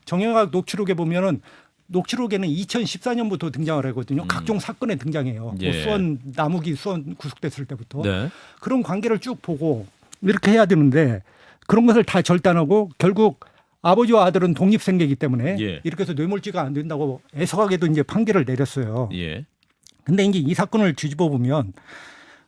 정영학 녹취록에 보면은 녹취록에는 2014년부터 등장을 하거든요. 각종 사건에 등장해요. 예. 뭐 수원 남욱이 수원 구속됐을 때부터 네. 그런 관계를 쭉 보고 이렇게 해야 되는데 그런 것을 다 절단하고 결국 아버지와 아들은 독립생계이기 때문에 예. 이렇게 해서 뇌물죄가 안 된다고 애석하게도 이제 판결을 내렸어요. 예. 근데 이제 이 사건을 뒤집어 보면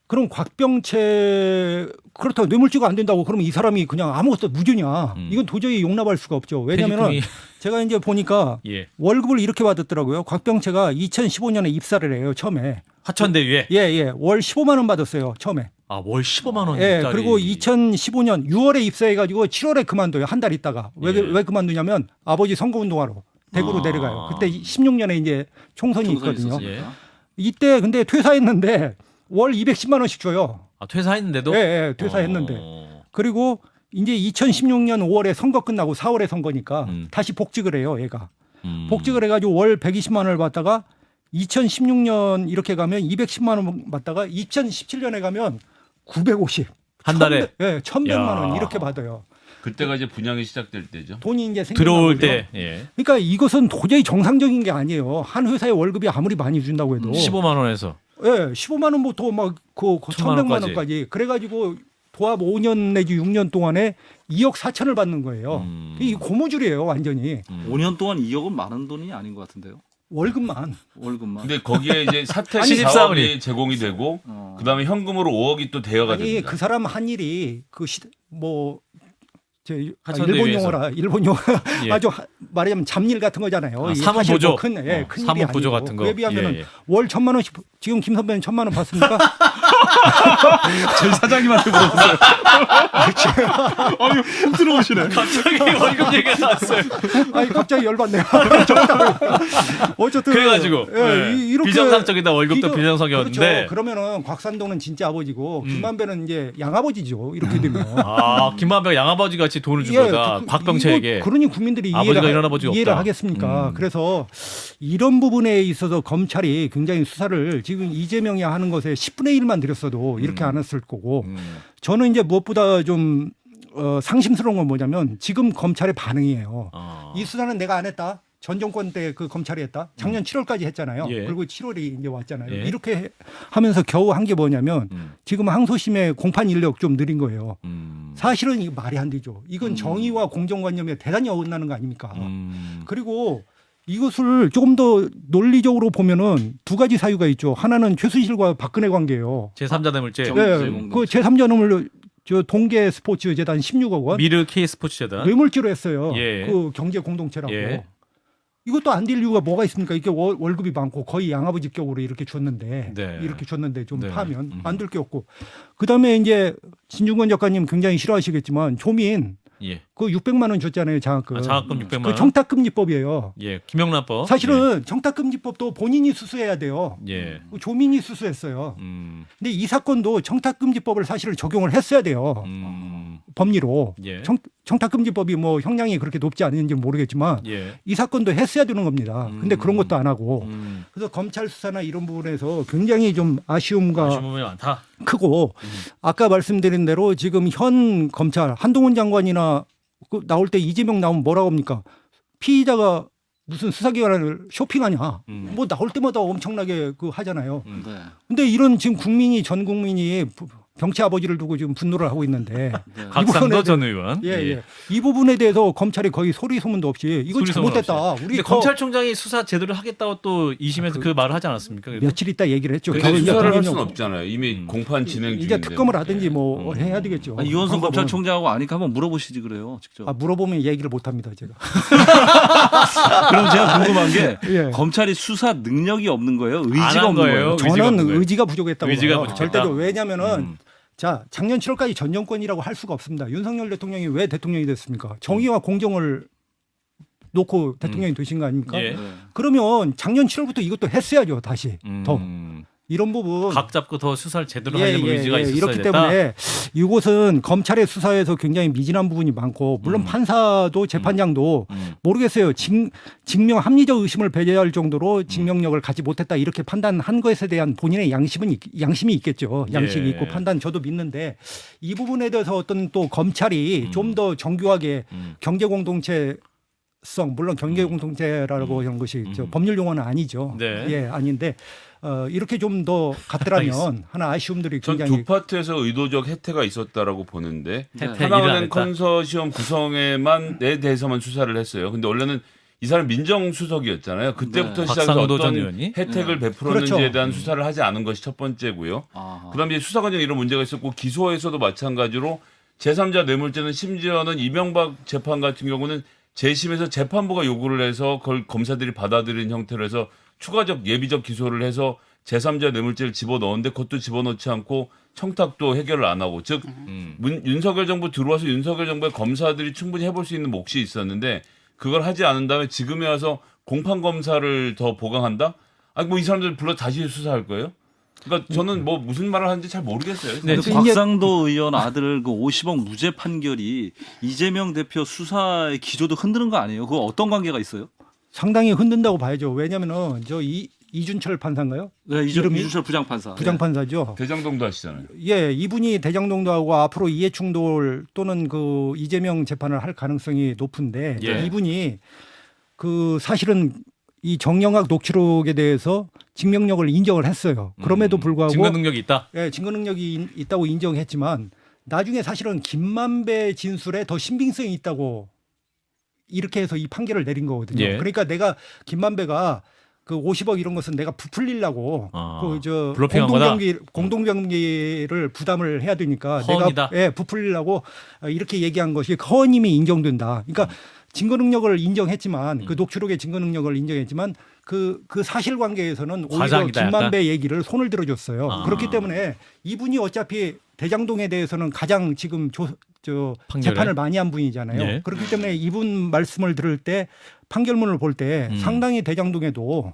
그럼 곽병채 그렇다고 뇌물죄가 안 된다고 그러면 이 사람이 그냥 아무것도 무죄냐? 이건 도저히 용납할 수가 없죠. 왜냐하면 퇴직금이- 제가 이제 보니까 예. 월급을 이렇게 받았더라고요. 곽병채가 2015년에 입사를 해요. 처음에. 화천대유에 예. 월 15만 원 받았어요. 처음에. 월 15만 원짜리. 예. 그리고 2015년 6월에 입사해 가지고 7월에 그만둬요. 한 달 있다가. 왜 그만두냐면 아버지 선거운동하러 대구로 내려가요. 그때 16년에 이제 총선이 있거든요. 예. 이때 근데 퇴사했는데 월 210만 원씩 줘요. 퇴사했는데도. 예, 퇴사했는데. 그리고 이제 2016년 5월에 선거 끝나고 4월에 선거니까 다시 복직을 해요, 얘가. 복직을 해가지고 월 120만 원을 받다가 2016년 이렇게 가면 210만 원 받다가 2017년에 가면 950. 한 달에? 1,100만 원 이렇게 받아요. 그때가 이제 분양이 시작될 때죠. 돈이 이제 들어올 생겨나거든요. 때. 예. 그러니까 이것은 도저히 정상적인 게 아니에요. 한 회사의 월급이 아무리 많이 준다고 해도 15만 원에서. 예, 15만 원부터 막그 1,100만 원까지. 그래가지고 도합 5년 내지 6년 동안에 2억 4천을 받는 거예요. 이 고무줄이에요, 완전히. 5년 동안 2억은 많은 돈이 아닌 것 같은데요. 월급만. 월급만. 근데 거기에 이제 사택 아니, 사업이 제공이 되고 어. 그다음에 현금으로 5억이 또 대여가 아니 됩니다. 그 사람 한 일이 하천대유에서. 일본 용어라 예. 아주 말하자면 잡일 같은 거잖아요. 이게 사실 사무보조. 뭐 큰 일이 사무보조 아니고. 같은 거. 그에 비하면 예. 월 1,000만 원씩 지금 김 선배는 1,000만 원 받습니까? 저희 사장님한테 물어보세요. 아유, 훅 들어오시네. 갑자기 월급 얘기가 나왔어요. 아니 갑자기 열받네요. 어쨌든 그래가지고 이렇게 비정상적이다. 월급도 비정- 비정상이었는데. 그렇죠. 그러면은 곽산동은 진짜 아버지고 김만배는 이제 양아버지죠. 이렇게 되면. 김만배가 양아버지 같이 돈을 준 예, 거다. 곽병채에게. 그러니 국민들이 아버지가 이런 아버지가 이해를 없다. 하겠습니까? 그래서 이런 부분에 있어서 검찰이 굉장히 수사를 지금 이재명이 하는 것에 10분의 1만 들였어도 이렇게 안 했을 거고 저는 이제 무엇보다 좀 상심스러운 건 뭐냐면 지금 검찰의 반응이에요. 이 수사는 내가 안 했다. 전 정권 때 그 검찰이 했다. 작년 7월까지 했잖아요. 예. 그리고 7월이 이제 왔잖아요. 예. 이렇게 하면서 겨우 한 게 뭐냐면 지금 항소심의 공판 인력 좀 느린 거예요. 사실은 이거 말이 안 되죠. 이건 정의와 공정관념에 대단히 어긋나는 거 아닙니까? 그리고 이것을 조금 더 논리적으로 보면은 두 가지 사유가 있죠. 하나는 최순실과 박근혜 관계예요. 제3자 뇌물죄. 정- 네, 공동체. 그 제3자놈을 저 동계 스포츠 재단 16억 원 미르 K 스포츠 재단. 뇌물죄로 했어요. 예. 그 경제 공동체라고. 예. 이것도 안 될 이유가 뭐가 있습니까? 이게 월급이 많고 거의 양아버지격으로 이렇게 줬는데 네. 이렇게 줬는데 좀 네. 파면 안 될 게 없고 그다음에 이제 진중권 작가님 굉장히 싫어하시겠지만 조민 예. 그 600만 원 줬잖아요 장학금. 장학금 600만 그 원. 청탁금지법이에요. 예. 김영란법. 사실은 청탁금지법도 본인이 수수해야 돼요. 예. 조민이 수수했어요. 음. 근데 이 사건도 청탁금지법을 사실은 적용을 했어야 돼요. 법리로. 예. 청탁금지법이 뭐 형량이 그렇게 높지 않은지 모르겠지만 예. 이 사건도 했어야 되는 겁니다. 근데 그런 것도 안 하고. 음. 그래서 검찰 수사나 이런 부분에서 굉장히 좀 아쉬움과 아쉬운 부분이 많다. 크고 아까 말씀드린 대로 지금 현 검찰 한동훈 장관이나 그 나올 때 이재명 나오면 뭐라고 합니까? 피의자가 무슨 수사기관을 쇼핑하냐? 뭐 나올 때마다 엄청나게 그 하잖아요. 네. 근데 이런 지금 국민이 전 국민이 병치 아버지를 두고 지금 분노를 하고 있는데 각상도 전 의원. 예. 이 부분에 대해서 검찰이 거의 소리 소문도 없이 이건 소리 소문 잘못됐다. 없이. 우리 근데 검찰총장이 수사 제대로 하겠다고 또 2심에서 그 말을 하지 않았습니까? 그래도? 며칠 있다 얘기를 했죠. 근데 겨우 이제 수사를 할 국민용- 수는 없잖아요. 이미 공판 진행 중인데. 이제 특검을 하든지 뭐 해야 되겠죠. 아니, 이원석 방법은. 검찰총장하고 아니까 한번 물어보시지 그래요. 직접. 물어보면 얘기를 못 합니다, 제가. 그럼 제가 궁금한 게 예. 검찰이 수사 능력이 없는 거예요? 안 의지가 한 없는 거예요? 거예요? 의지가 저는 없는 거예요. 의지가 부족했다고 의지가 봐요. 부족했다? 절대로 왜냐면은 자, 작년 7월까지 전 정권이라고 할 수가 없습니다. 윤석열 대통령이 왜 대통령이 됐습니까? 정의와 공정을 놓고 대통령이 되신 거 아닙니까? 예. 네. 그러면 작년 7월부터 이것도 했어야죠, 다시. 더. 이런 부분 각 잡고 더 수사를 제대로 하려는 의지가 있었어야 이렇기 됐다. 때문에 이곳은 검찰의 수사에서 굉장히 미진한 부분이 많고 물론 판사도 재판장도 모르겠어요. 증명 합리적 의심을 배제할 정도로 증명력을 갖지 못했다 이렇게 판단한 것에 대한 본인의 양심이 있겠죠. 양식이 예. 있고 판단 저도 믿는데 이 부분에 대해서 어떤 또 검찰이 좀 더 정교하게 경제 공동체 물론 경제 공동체라고 하는 것이 저 법률 용어는 아니죠. 네. 예, 아닌데 이렇게 좀 더 갔더라면 하나 아쉬움들이 전 굉장히 두 파트에서 의도적 혜택가 있었다라고 보는데 혜택 일을 안 하나은행 했다. 컨소시엄 구성에만 내 대해서만 수사를 했어요. 근데 원래는 이 사람 민정수석이었잖아요. 그때부터 네. 시작해서 박상도 전 어떤 의원이? 혜택을 베풀었는지에 그렇죠. 대한 수사를 하지 않은 것이 첫 번째고요. 아하. 그다음에 이제 수사 과정에 이런 문제가 있었고 기소에서도 마찬가지로 제3자 뇌물죄는 심지어는 이명박 재판 같은 경우는 재심에서 재판부가 요구를 해서 그걸 검사들이 받아들인 형태로 해서 추가적 예비적 기소를 해서 제3자 뇌물죄를 집어넣었는데 그것도 집어넣지 않고 청탁도 해결을 안 하고 즉 윤석열 정부 들어와서 윤석열 정부의 검사들이 충분히 해볼 수 있는 몫이 있었는데 그걸 하지 않은 다음에 지금에 와서 공판 검사를 더 보강한다? 아니 뭐 이 사람들 불러 다시 수사할 거예요? 그러니까 저는 뭐 무슨 말을 하는지 잘 모르겠어요. 네, 근데 곽상도 의원 아들 그 50억 무죄 판결이 이재명 대표 수사의 기조도 흔드는 거 아니에요? 그거 어떤 관계가 있어요? 상당히 흔든다고 봐야죠. 왜냐면은 이준철 판사인가요? 네, 이름이? 이준철 부장판사. 부장판사죠. 대장동도 하시잖아요. 예, 이분이 대장동도 하고 앞으로 이해충돌 또는 그 이재명 재판을 할 가능성이 높은데 예. 이분이 그 사실은 이 정영학 녹취록에 대해서 증명력을 인정을 했어요. 그럼에도 불구하고 증거 능력이 있다. 예, 증거 능력이 있다고 인정했지만 나중에 사실은 김만배 진술에 더 신빙성이 있다고 이렇게 해서 이 판결을 내린 거거든요. 예. 그러니까 내가 김만배가 그 50억 이런 것은 내가 부풀리려고 그저 블러핑한 거다. 공동경비를 부담을 해야 되니까 허언이다. 내가 부풀리려고 이렇게 얘기한 것이 허언임이 인정된다. 그러니까 증거 능력을 인정했지만 그 녹취록의 증거 능력을 인정했지만 그 사실관계에서는 오히려 과장이다, 김만배 얘기를 손을 들어줬어요. 아. 그렇기 때문에 이분이 어차피 대장동에 대해서는 가장 지금 판결에? 재판을 많이 한 분이잖아요. 예. 그렇기 때문에 이분 말씀을 들을 때 판결문을 볼 때 상당히 대장동에도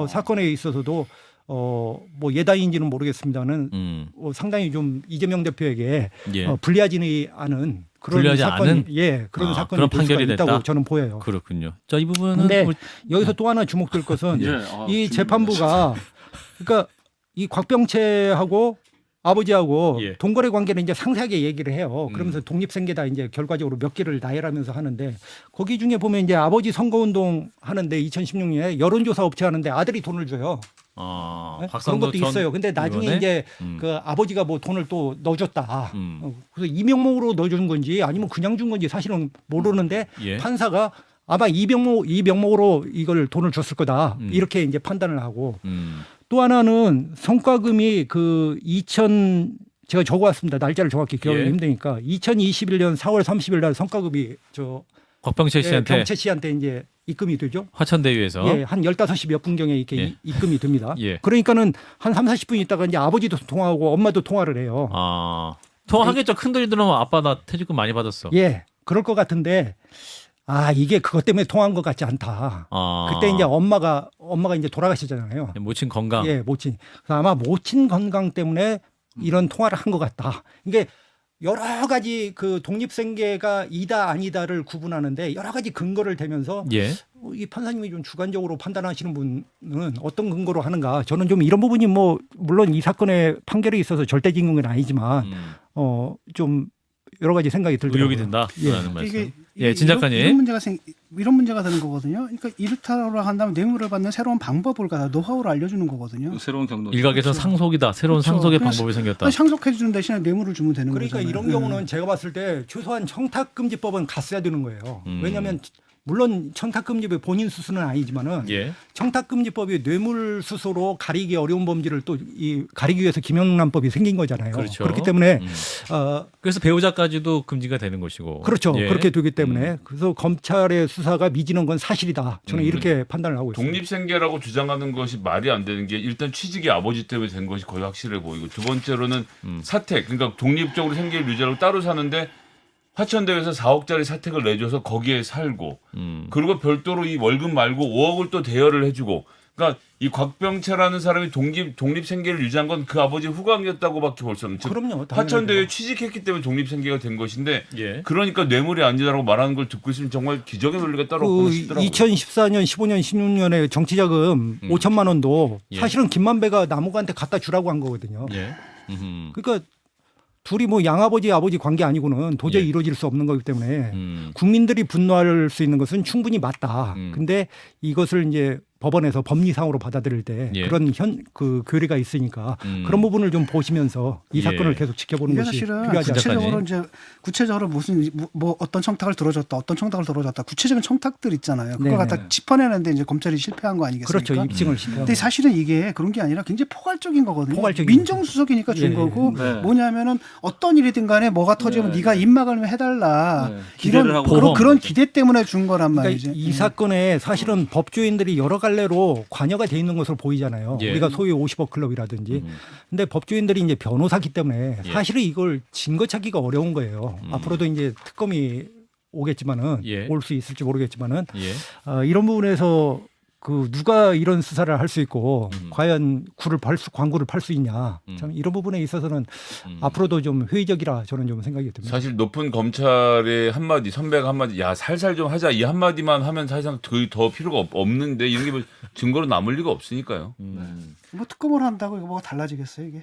사건에 있어서도 뭐 예단인지는 모르겠습니다는 상당히 좀 이재명 대표에게 예. 불리하지는 않은 그런 불리하지 사건이 않은? 그런 사건이 그런 될 수가 판결이 있다고 됐다? 저는 보여요. 그렇군요. 자, 이 부분은 근데 우리- 여기서 또 하나 주목될 것은 예. 이 재판부가 그러니까 이 곽병채하고 아버지하고 예. 동거래 관계는 이제 상세하게 얘기를 해요. 그러면서 독립생계다 이제 결과적으로 몇 개를 나열하면서 하는데 거기 중에 보면 이제 아버지 선거운동 하는데 2016년에 여론조사 업체 하는데 아들이 돈을 줘요. 네? 그런 박상도 것도 전 있어요. 근데 나중에 의원의? 이제 그 아버지가 뭐 돈을 또 넣어줬다. 음. 그래서 이 명목으로 넣어준 건지 아니면 그냥 준 건지 사실은 모르는데 예. 판사가 아마 이 명목으로 이걸 돈을 줬을 거다. 이렇게 이제 판단을 하고 또 하나는 성과금이 제가 적어왔습니다. 날짜를 정확히 기억하기 예. 힘드니까 2021년 4월 30일 날 성과금이 곽병채 씨한테 병채 씨한테 이제 입금이 되죠. 화천대유에서 예, 한 15시 몇 분경에 이렇게 예. 입금이 됩니다. 예. 그러니까는 한 3, 40분 있다가 이제 아버지도 통화하고 엄마도 통화를 해요. 통화하겠죠. 큰돈이 들어오면 아빠 나 퇴직금 많이 받았어. 예, 그럴 것 같은데 이게 그것 때문에 통화한 것 같지 않다. 그때 이제 엄마가 이제 돌아가셨잖아요. 모친 건강. 예, 모친. 그래서 아마 모친 건강 때문에 이런 통화를 한 것 같다. 이게 여러 가지 그 독립생계가 이다 아니다를 구분하는데 여러 가지 근거를 대면서 예. 이 판사님이 좀 주관적으로 판단하시는 분은 어떤 근거로 하는가? 저는 좀 이런 부분이 뭐 물론 이 사건의 판결에 있어서 절대적인 건 아니지만 좀 여러 가지 생각이 들더라고요. 의혹이 든다. 예. 라는 말씀. 이게 예, 진 작가님. 이런 문제가 되는 거거든요. 그러니까 이렇다고 한다면 뇌물을 받는 새로운 방법을 갖다 노하우를 알려주는 거거든요. 새로운 경로. 일각에서 그렇죠. 상속이다. 새로운 그렇죠. 상속의 그래서 방법이 생겼다. 상속해 주는 대신에 뇌물을 주면 되는 그러니까 거잖아요. 이런 경우는 제가 봤을 때 최소한 청탁금지법은 갔어야 되는 거예요. 왜냐하면 물론 청탁금지법이 본인 수수는 아니지만은 예. 청탁금지법이 뇌물수수로 가리기 어려운 범죄를 또 가리기 위해서 김영란법이 생긴 거잖아요. 그렇죠. 그렇기 때문에 그래서 배우자까지도 금지가 되는 것이고. 그렇죠. 예. 그렇게 되기 때문에 그래서 검찰의 수사가 미지는 건 사실이다. 저는 이렇게 판단을 하고 있습니다. 독립생계라고 주장하는 것이 말이 안 되는 게 일단 취직이 아버지 때문에 된 것이 거의 확실해 보이고 두 번째로는 사택 그러니까 독립적으로 생계를 유지하고 따로 사는데 화천대유에서 4억짜리 사택을 내줘서 거기에 살고 그리고 별도로 이 월급 말고 5억을 또 대여를 해주고 그러니까 이 곽병채라는 사람이 독립생계를 유지한 건 그 아버지 후광이었다고밖에 볼 수 없는 즉 그럼요. 화천대유에 취직했기 때문에 독립생계가 된 것인데 예. 그러니까 뇌물이 아니다라고 말하는 걸 듣고 있으면 정말 기적의 논리가 따로 없구나 싶더라고요. 2014년, 15년, 16년에 정치자금 5천만 원도 예. 사실은 김만배가 남욱한테 갖다 주라고 한 거거든요. 예. 그러니까 둘이 뭐 양아버지 아버지 관계 아니고는 도저히 예. 이루어질 수 없는 거기 때문에 국민들이 분노할 수 있는 것은 충분히 맞다. 근데 이것을 이제 법원에서 법리상으로 받아들일 때 예. 그런 그 교리가 있으니까 그런 부분을 좀 보시면서 이 예. 사건을 계속 지켜보는 이게 것이 사실은 필요하지 않을까. 구체적으로 무슨 뭐 어떤 청탁을 들어줬다, 어떤 청탁을 들어줬다, 구체적인 청탁들 있잖아요. 그걸 네네. 갖다 짚어내는데 이제 검찰이 실패한 거 아니겠습니까? 그렇죠. 입증을 시켜. 근데 사실은 이게 그런 게 아니라 굉장히 포괄적인 거거든요. 포괄적인 민정수석이니까 준 예. 거고 네. 뭐냐면은 어떤 일이든 간에 뭐가 터지면 네. 네가 입막을 해달라. 네. 기대를 이런 하고 그런 기대 때문에 준 거란 그러니까 말이죠. 이 사건에 사실은 법조인들이 여러 갈래로 관여가 돼 있는 것으로 보이잖아요. 예. 우리가 소위 50억 클럽이라든지. 근데 법조인들이 이제 변호사기 때문에 예. 사실은 이걸 증거 찾기가 어려운 거예요. 앞으로도 이제 특검이 오겠지만은 예. 올 수 있을지 모르겠지만은 예. 이런 부분에서 그 누가 이런 수사를 할 수 있고 과연 광고를 팔 수 있냐. 참 이런 부분에 있어서는 앞으로도 좀 회의적이라 저는 좀 생각이 듭니다. 사실 높은 검찰의 한마디, 선배가 한마디, 야 살살 좀 하자 이 한마디만 하면 사실상 더 필요가 없는데 이런 게 뭐 증거로 남을 리가 없으니까요. 뭐 특검을 한다고 이거 뭐가 달라지겠어요 이게?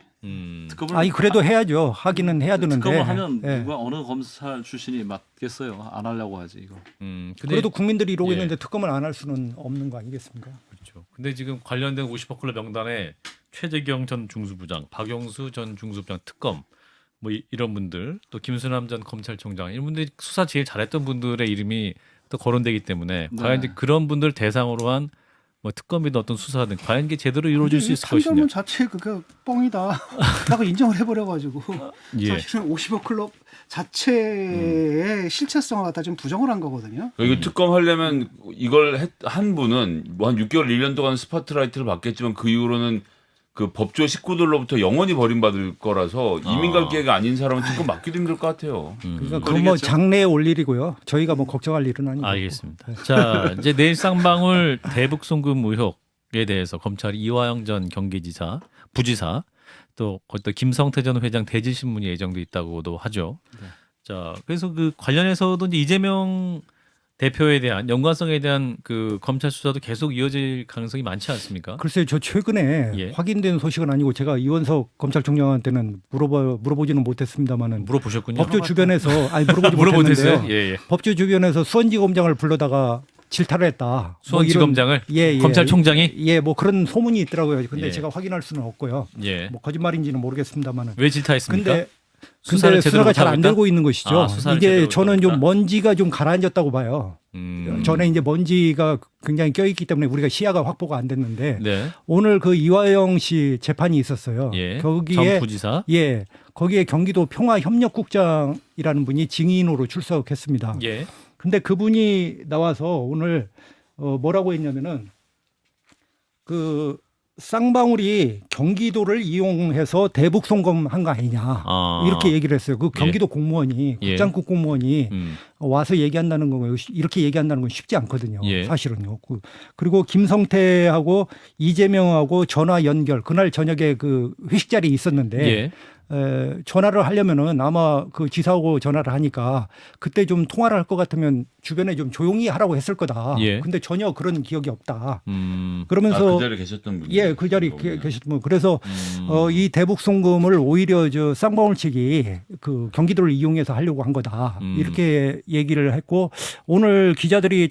특검을 아니 그래도 해야죠. 하기는 해야 되는데. 특검을 하면 예. 누가 어느 검찰 출신이 맡겠어요. 안 하려고 하지 이거. 근데 그래도 국민들이 이러고 예. 있는데 특검을 안 할 수는 없는 거 아니겠습니까? 그렇죠. 근데 지금 관련된 50억 클럽 명단에 최재경 전 중수부장, 박영수 전 중수부장 특검 뭐 이런 분들 또 김수남 전 검찰총장 이런 분들이 수사 제일 잘했던 분들의 이름이 또 거론되기 때문에 네. 과연 이제 그런 분들 대상으로 한 뭐 특검이든 어떤 수사든 과연 이게 제대로 이루어질 수 있을 것이냐. 판결문 자체 그거 뻥이다. 라고 인정을 해버려가지고 예. 사실은 50억 클럽 자체의 실체성을 갖다 좀 부정을 한 거거든요. 이거 특검 하려면 이걸 한 분은 뭐 한 6개월, 1년 동안 스포트라이트를 받겠지만 그 이후로는 그 법조 식구들로부터 영원히 버림받을 거라서 이민 갈 기회가 아닌 사람은 특검 맡기도 힘들 것 같아요. 그러니까 그건 뭐 장래에 올 일이고요. 저희가 뭐 걱정할 일은 아니고. 알겠습니다. 자, 이제 내일 쌍방울 대북 송금 의혹에 대해서 검찰이 이화영 전 경기지사, 부지사 또 김성태 전 회장 대질 신문이 예정돼 있다고도 하죠. 네. 자, 그래서 그 관련해서도 이제 이재명 대표에 대한 연관성에 대한 그 검찰 수사도 계속 이어질 가능성이 많지 않습니까? 글쎄요, 저 최근에 예. 확인된 소식은 아니고 제가 이원석 검찰총장한테는 물어보지는 못했습니다만은 물어보셨군요. 법조 주변에서 아니 물어보지 물어보셨어요? 못했는데요. 예, 예. 법조 주변에서 수원지검장을 불러다가 질타를 했다. 수원지검장을 예, 검찰총장이 예, 뭐 그런 소문이 있더라고요. 근데 예. 제가 확인할 수는 없고요. 예. 뭐 거짓말인지는 모르겠습니다만은. 왜 질타했습니까? 근데 수사를 제대로 수사가 잘 못하고 안 있다? 되고 있는 것이죠. 아, 수사를 제대로 이게 저는 좀 못하고 먼지가 좀 가라앉았다고 봐요. 전에 이제 먼지가 굉장히 껴있기 때문에 우리가 시야가 확보가 안 됐는데 네. 오늘 그 이화영 씨 재판이 있었어요. 예. 거기에 전 부지사. 예, 거기에 경기도 평화협력국장이라는 분이 증인으로 출석했습니다. 예. 근데 그분이 나와서 오늘 뭐라고 했냐면은 그 쌍방울이 경기도를 이용해서 대북 송금한 거 아니냐 아. 이렇게 얘기를 했어요. 그 경기도 공무원이 예. 국장급 공무원이 와서 얘기한다는 건 이렇게 얘기한다는 건 쉽지 않거든요. 예. 사실은요. 그리고 김성태하고 이재명하고 전화 연결 그날 저녁에 그 회식 자리에 있었는데 예. 전화를 하려면은 아마 그 지사하고 전화를 하니까 그때 좀 통화를 할 것 같으면 주변에 좀 조용히 하라고 했을 거다. 예. 근데 전혀 그런 기억이 없다. 아, 그러면서 그 자리에 계셨던 분이 예, 그 자리에 계셨던 분. 그래서 이 대북 송금을 오히려 저 쌍방울 측이 그 경기도를 이용해서 하려고 한 거다. 이렇게 얘기를 했고 오늘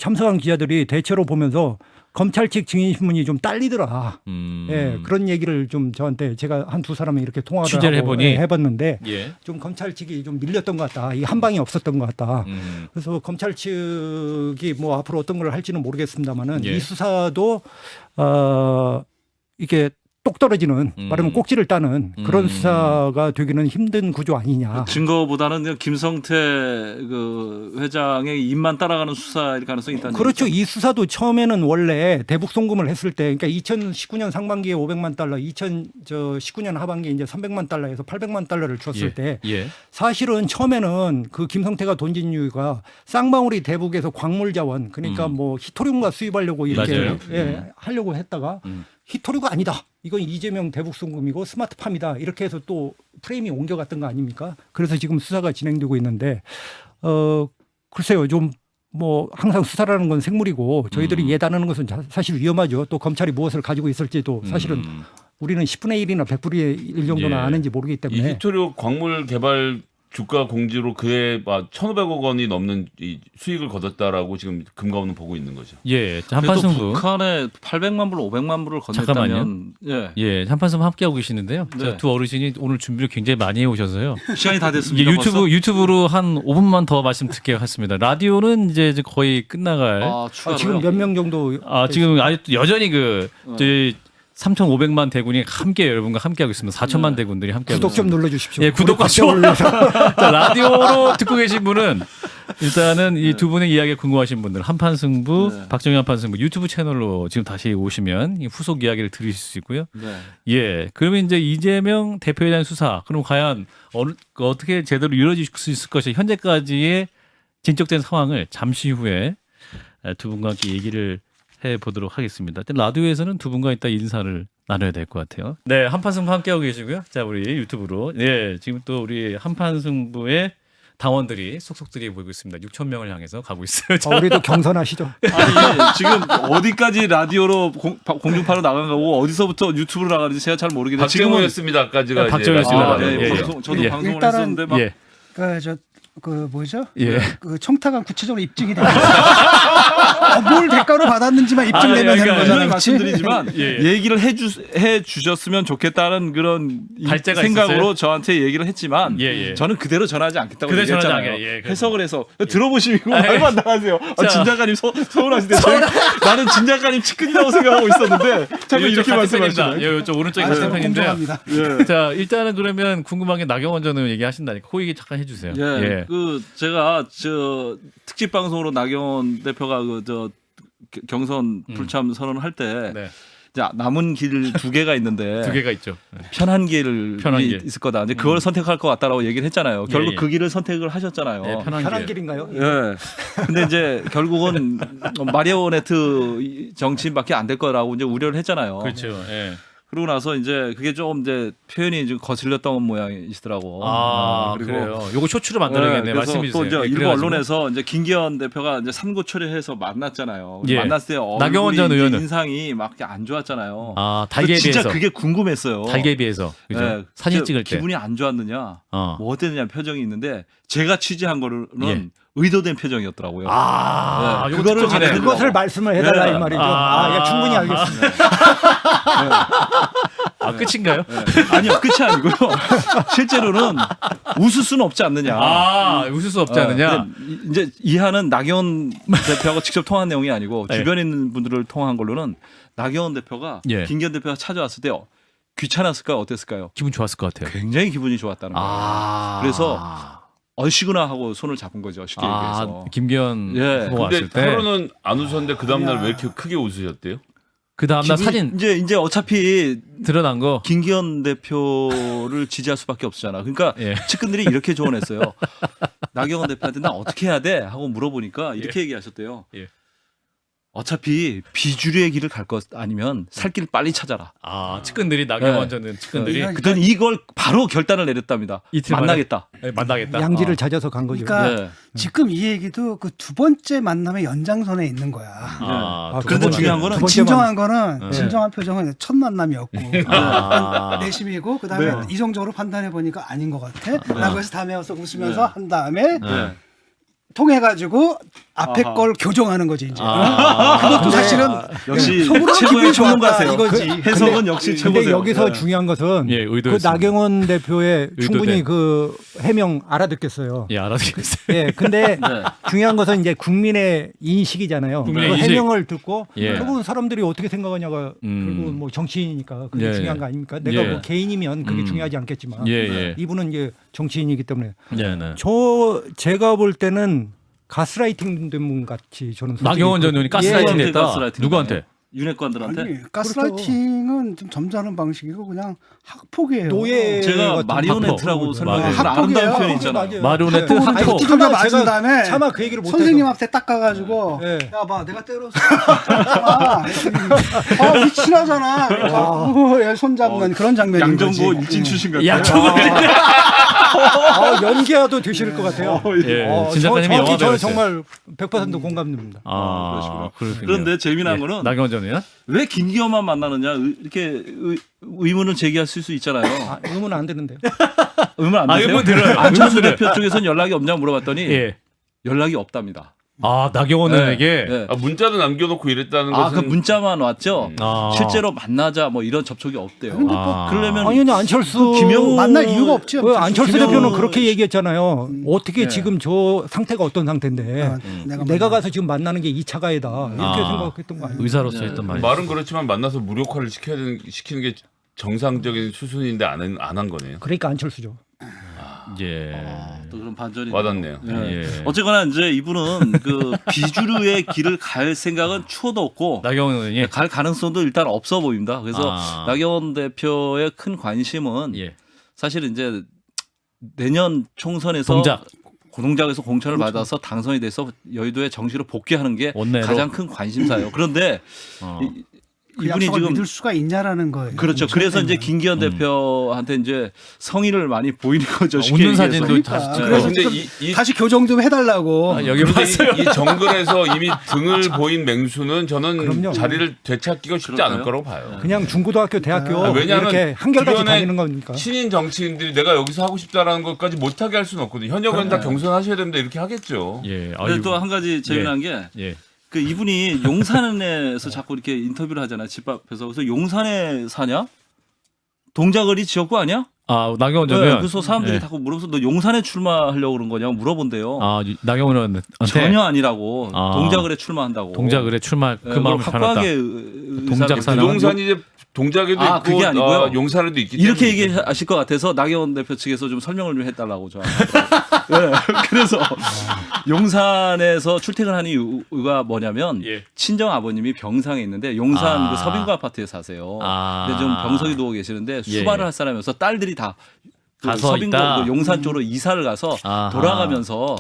참석한 기자들이 대체로 보면서 검찰 측 증인 신문이 좀 딸리더라. 예, 그런 얘기를 좀 저한테 제가 한 두 사람이 이렇게 통화를 취재를 하고 해보니 해봤는데 예. 좀 검찰 측이 좀 밀렸던 것 같다. 이 한 방이 없었던 것 같다. 그래서 검찰 측이 뭐 앞으로 어떤 걸 할지는 모르겠습니다만은 예. 이 수사도 이게 똑 떨어지는 말하면 꼭지를 따는 그런 수사가 되기는 힘든 구조 아니냐. 증거보다는 김성태 그 회장의 입만 따라가는 수사일 가능성이 있다는 그렇죠. 얘기죠? 이 수사도 처음에는 원래 대북 송금을 했을 때, 그러니까 2019년 상반기에 500만 달러, 2019년 하반기에 이제 300만 달러에서 800만 달러를 줬을 예. 때, 예. 사실은 처음에는 그 김성태가 돈 진 이유가 쌍방울이 대북에서 광물 자원, 그러니까 뭐 히토리움과 수입하려고 이렇게 맞아요. 하려고 했다가 히토리가 아니다. 이건 이재명 대북 송금이고 스마트팜이다. 이렇게 해서 또 프레임이 옮겨갔던 거 아닙니까? 그래서 지금 수사가 진행되고 있는데 글쎄요. 좀 뭐 항상 수사라는 건 생물이고 저희들이 예단하는 것은 사실 위험하죠. 또 검찰이 무엇을 가지고 있을지도 사실은 우리는 10분의 1이나 100분의 1 정도는 예. 아는지 모르기 이 때문에 히토리오 광물 개발 주가 공지로 그해 1,500억 원이 넘는 이 수익을 거뒀다라고 지금 금감원은 보고 있는 거죠. 예, 그래도 한판승부. 북한에 800만 불, 500만 불을 건넸다면 예, 한판승부 함께하고 계시는데요. 네. 두 어르신이 오늘 준비를 굉장히 많이 해 오셔서요. 시간이 다 이게 됐습니다. 벌써? 유튜브로 한 5분만 더 말씀 듣게 하겠습니다. 라디오는 이제 거의 끝나갈. 추가로요? 지금 몇 명 정도 지금 아직도 여전히 어. 저희 3,500만 대군이 함께 여러분과 함께하고 있습니다. 4천만 대군들이 함께하고 구독 좀 있습니다. 눌러주십시오. 예, 구독과 좋아요. 자, 라디오로 듣고 계신 분은 일단은 이 두 분의 이야기에 궁금하신 분들 한판승부, 네. 박정희 한판승부 유튜브 채널로 지금 다시 오시면 이 후속 이야기를 들으실 수 있고요. 네. 예, 그러면 이제 이재명 대표에 대한 수사, 그럼 과연 어떻게 제대로 이루어질 수 있을 것이 현재까지의 진척된 상황을 잠시 후에 두 분과 함께 얘기를 해보도록 하겠습니다. 일단 라디오에서는 두 분과 이따 인사를 나눠야 될 것 같아요. 네, 한판승부 함께하고 계시고요. 자, 우리 유튜브로. 예, 지금 또 우리 한판승부의 당원들이 속속들이 모이고 있습니다. 6천 명을 향해서 가고 있어요. 자, 우리도 경선하시죠. 아니 지금 어디까지 라디오로 공중파로 나간 거고 어디서부터 유튜브로 나가는지 제가 잘 모르겠는데 박정호였습니다. 아까지가 박정호였습니다. 네, 예, 방송, 저도 예. 방송을 일단은 했었는데 막 예, 그 뭐죠? 예. 그 청탁안 구체적으로 입증이 되면 뭘 대가로 받았는지만 입증되면 그러니까 되는 분명히 거잖아요. 그렇지? 말씀드리지만 예. 얘기를 해 주셨으면 좋겠다는 그런 발제가 생각으로 있었어요? 저한테 얘기를 했지만 예, 예. 저는 그대로 전하지 않겠다고 그대로 얘기했잖아요. 전하지 않게, 예, 그래서. 해석을 해서 들어보시고 말만 나가세요. 자. 진 작가님 서운하신데 나는 진 작가님 측근이라고 생각하고 있었는데 자꾸 이렇게 말씀하시네요. 예, 이쪽 오른쪽이 아, 같은 편인데요. 공정합니다. 예. 자, 일단은 그러면 궁금한 게 나경원 전 의원 얘기하신다니까 그 얘기 잠깐 해주세요. 예, 그 제가 저 특집 방송으로 나경원 대표가 경선 불참 선언을 할 때 네. 이제 남은 길 두 개가 있는데 두 개가 있죠. 편한 길이 편한 길. 있을 거다. 이제 그걸 선택할 것 같다라고 얘기를 했잖아요. 결국 예. 그 길을 선택을 하셨잖아요. 예, 편한 길인가요? 예. 근데 이제 결국은 마리오네트 정치인밖에 안 될 거라고 이제 우려를 했잖아요. 그렇죠. 예. 그러고 나서 이제 그게 좀 이제 표현이 좀 거슬렸던 모양이시더라고. 그리고 그래요. 요거 쇼츠로 만들어야겠네. 그래서 말씀해 또 주세요. 이제 예, 일부 그래가지고. 언론에서 이제 김기현 대표가 이제 삼고초려해서 만났잖아요. 예. 만났을 때 나경원 전 얼굴이 의원은. 인상이 막 안 좋았잖아요. 달걀에 진짜 비해서. 그게 궁금했어요. 달걀에 비해서. 그죠? 예, 사진 진짜 찍을 때. 기분이 안 좋았느냐, 뭐 뭐 어땠느냐 표정이 있는데 제가 취재한 거는 예. 의도된 표정이었더라고요. 요거 그거를 특종이네. 전해- 그것을 말씀을 해달라 네. 이 말이죠. 예, 충분히 알겠습니다. 끝인가요? 아니요, 끝이 아니고요. 실제로는 웃을 수는 없지 않느냐. 웃을 수 없지 않느냐. 근데 이제 이하는 나경원 대표하고 직접 통한 내용이 아니고 네. 주변에 있는 분들을 통한 걸로는 나경원 대표가 예. 김기현 대표가 찾아왔을 때 귀찮았을까요? 어땠을까요? 기분 좋았을 것 같아요. 굉장히 기분이 좋았다는 거예요. 그래서 얼씨구나 하고 손을 잡은 거죠. 쉽게 얘기해서. 김기현 예. 후보 왔을 근데 때. 하루는 안 웃었는데 그 다음날 왜 이렇게 크게 웃으셨대요? 그 다음날 사진 이제 어차피 드러난 거. 김기현 대표를 지지할 수밖에 없잖아. 그러니까 예. 측근들이 이렇게 조언했어요. 나경원 대표한테 나 어떻게 해야 돼? 하고 물어보니까 이렇게 얘기하셨대요. 예. 어차피 비주류의 길을 갈 것 아니면 살 길 빨리 찾아라. 측근들이 나경원 네. 전 측근들이 그러니까 그랬더니 이걸 바로 결단을 내렸답니다. 이틀 만에? 만나겠다. 만나겠다. 양지를 찾아서 간 거죠. 그러니까 네. 지금 이 얘기도 그 두 번째 만남의 연장선에 있는 거야. 두 그런데 번째. 중요한 거는 두 번째 진정한 거는 네. 진정한 표정은 첫 만남이었고 내심이고 그다음에 네. 이성적으로 판단해 보니까 아닌 것 같아라고 해서 다음에 와서 웃으면서 한 다음에 네. 통해 가지고 앞에 아하. 걸 교정하는 거지 이제. 아. 그것도 사실은 역시 속으로 최고의 기분이 좋았다 평론가세요. 이거지. 해석은 역시 근데 최고세요. 여기서 네. 중요한 것은 예, 그 의도였습니다. 나경원 대표의 의도된. 충분히 그 해명 알아듣겠어요. 예, 알아듣겠어요. 예, 근데 네. 중요한 것은 이제 국민의 인식이잖아요. 국민의 그 인식. 해명을 듣고 예. 결국은 사람들이 어떻게 생각하냐가 결국은 뭐 정치인이니까 그게 예, 중요한 예. 거 아닙니까? 내가 예. 뭐 개인이면 그게 중요하지 않겠지만 예, 예. 이분은 이제 정치인이기 때문에 네, 네. 제가 볼 때는 가스라이팅 된 분 같이 저는 솔직히 나경원 전 의원이 예. 가스라이팅 누구한테 했다. 가스라이팅 누구한테? 윤핵관들한테. 아니, 가스라이팅은 좀 점잖은 방식이고 그냥 학폭이에요. 노예 제가 같은 마리오네트라고 학폭. 설명해서 맞아요. 아름다운 학폭이에요. 표현 있잖아요. 맞아요. 마리오네트 네. 학폭. 아니, 두들겨 맞은 제가 다음에 차마 그 얘기를 못 선생님한테 닦아가지고 네. 야 봐 내가 때렸어 미친하잖아 손 잡는 그런 장면인 양정보 거지. 일진 출신 같아요. 약속을 연기와도 되실 것 같아요. 예, 진 작가님이 정확히 영화 저는 배우셨어요. 정말 100% 공감됩니다. 그렇군요. 그런데 재미난 예, 거는 나경원 전 의원? 왜 김기현만 만나느냐 이렇게 의문을 제기할 수 있잖아요. 의문은 안 되는데요. 의문 안 되세요? 의문 들어요. 안철수 의문 대표 쪽에서는 연락이 없냐고 물어봤더니 예. 연락이 없답니다. 나경원 의원에게. 네. 문자도 남겨놓고 이랬다는 것은 그 문자만 왔죠. 아. 실제로 만나자 뭐 이런 접촉이 없대요. 근데 뭐 그러려면 아니 근데 안철수 김영우 만날 이유가 없지. 왜 안철수 김영우 대표는 그렇게 얘기했잖아요. 어떻게 네. 지금 저 상태가 어떤 상태인데 아, 내가 가서 지금 만나는 게 2차 가해다 이렇게 아. 생각했던 거 아니에요? 의사로서 네. 했던 말이죠. 말은 그렇지만 만나서 무력화를 시키는 게 정상적인 수순인데 안 한 거네요. 그러니까 안철수죠. 예. 또 그런 반전이 와닿네요. 예. 예. 어쨌거나 이제 이분은 그 비주류의 길을 갈 생각은 추호도 없고 나경원 의원이 갈 가능성도 일단 없어 보입니다. 그래서 아. 나경원 대표의 큰 관심은 예. 사실 이제 내년 총선에서 동작. 고동작에서 공천을 받아서 당선이 돼서 여의도의 정치로 복귀하는 게 원내로. 가장 큰 관심사예요. 그런데 어. 그 이분이 약속을 지금 믿을 수가 있냐라는 거예요. 그렇죠. 그래서 이제 때문에. 김기현 대표한테 이제 성의를 많이 보이는 거죠. 쉽게 웃는 얘기해서. 사진도 그러니까. 다시 그래서 근데 좀 다시 교정 좀 해달라고. 여기 그런데 봤어요. 이 정글에서 이미 등을 보인 맹수는 저는 그럼요. 자리를 되찾기가 쉽지 그럴까요? 않을 거라고 봐요. 그냥 중고등학교, 대학교 왜냐하면 이렇게 한결같이 주변에 다니는 거니까. 신인 정치인들이 내가 여기서 하고 싶다라는 것까지 못하게 할 수는 없거든요. 현역 의원 다 경선하셔야 됩니다. 이렇게 하겠죠. 예. 근데 또 한 가지 재미난 게 예. 그 이분이 용산에서 자꾸 이렇게 인터뷰를 하잖아요. 집 앞에서. 그래서 용산에 사냐? 동작거리 지역구 아니야? 나경원 전 네, 의원. 그래서 사람들이 예. 자꾸 물어보면서 너 용산에 출마하려고 그런 거냐고 물어본대요. 나경원 의원한테 전혀 아니라고. 아. 동작을에 출마한다고. 동작을에 출마 그 네, 그걸 마음을 편했다. 확고하게 동작 의사를 사람. 부동산이 이제 동작에도 있고 그게 아니고요. 용산에도 있기 이렇게 때문에. 얘기하실 것 같아서 나경원 대표 측에서 좀 설명을 좀 해달라고 저한테. 네, 그래서 용산에서 출퇴근하는 이유가 뭐냐면 예. 친정 아버님이 병상에 있는데 용산 아. 그 서빙구 아파트에 사세요. 근데 좀 병석이 누워 계시는데 예. 수발을 할 사람이어서 딸들이 다 그 가서 서빙구 있다? 그 용산 쪽으로 이사를 가서 아하. 돌아가면서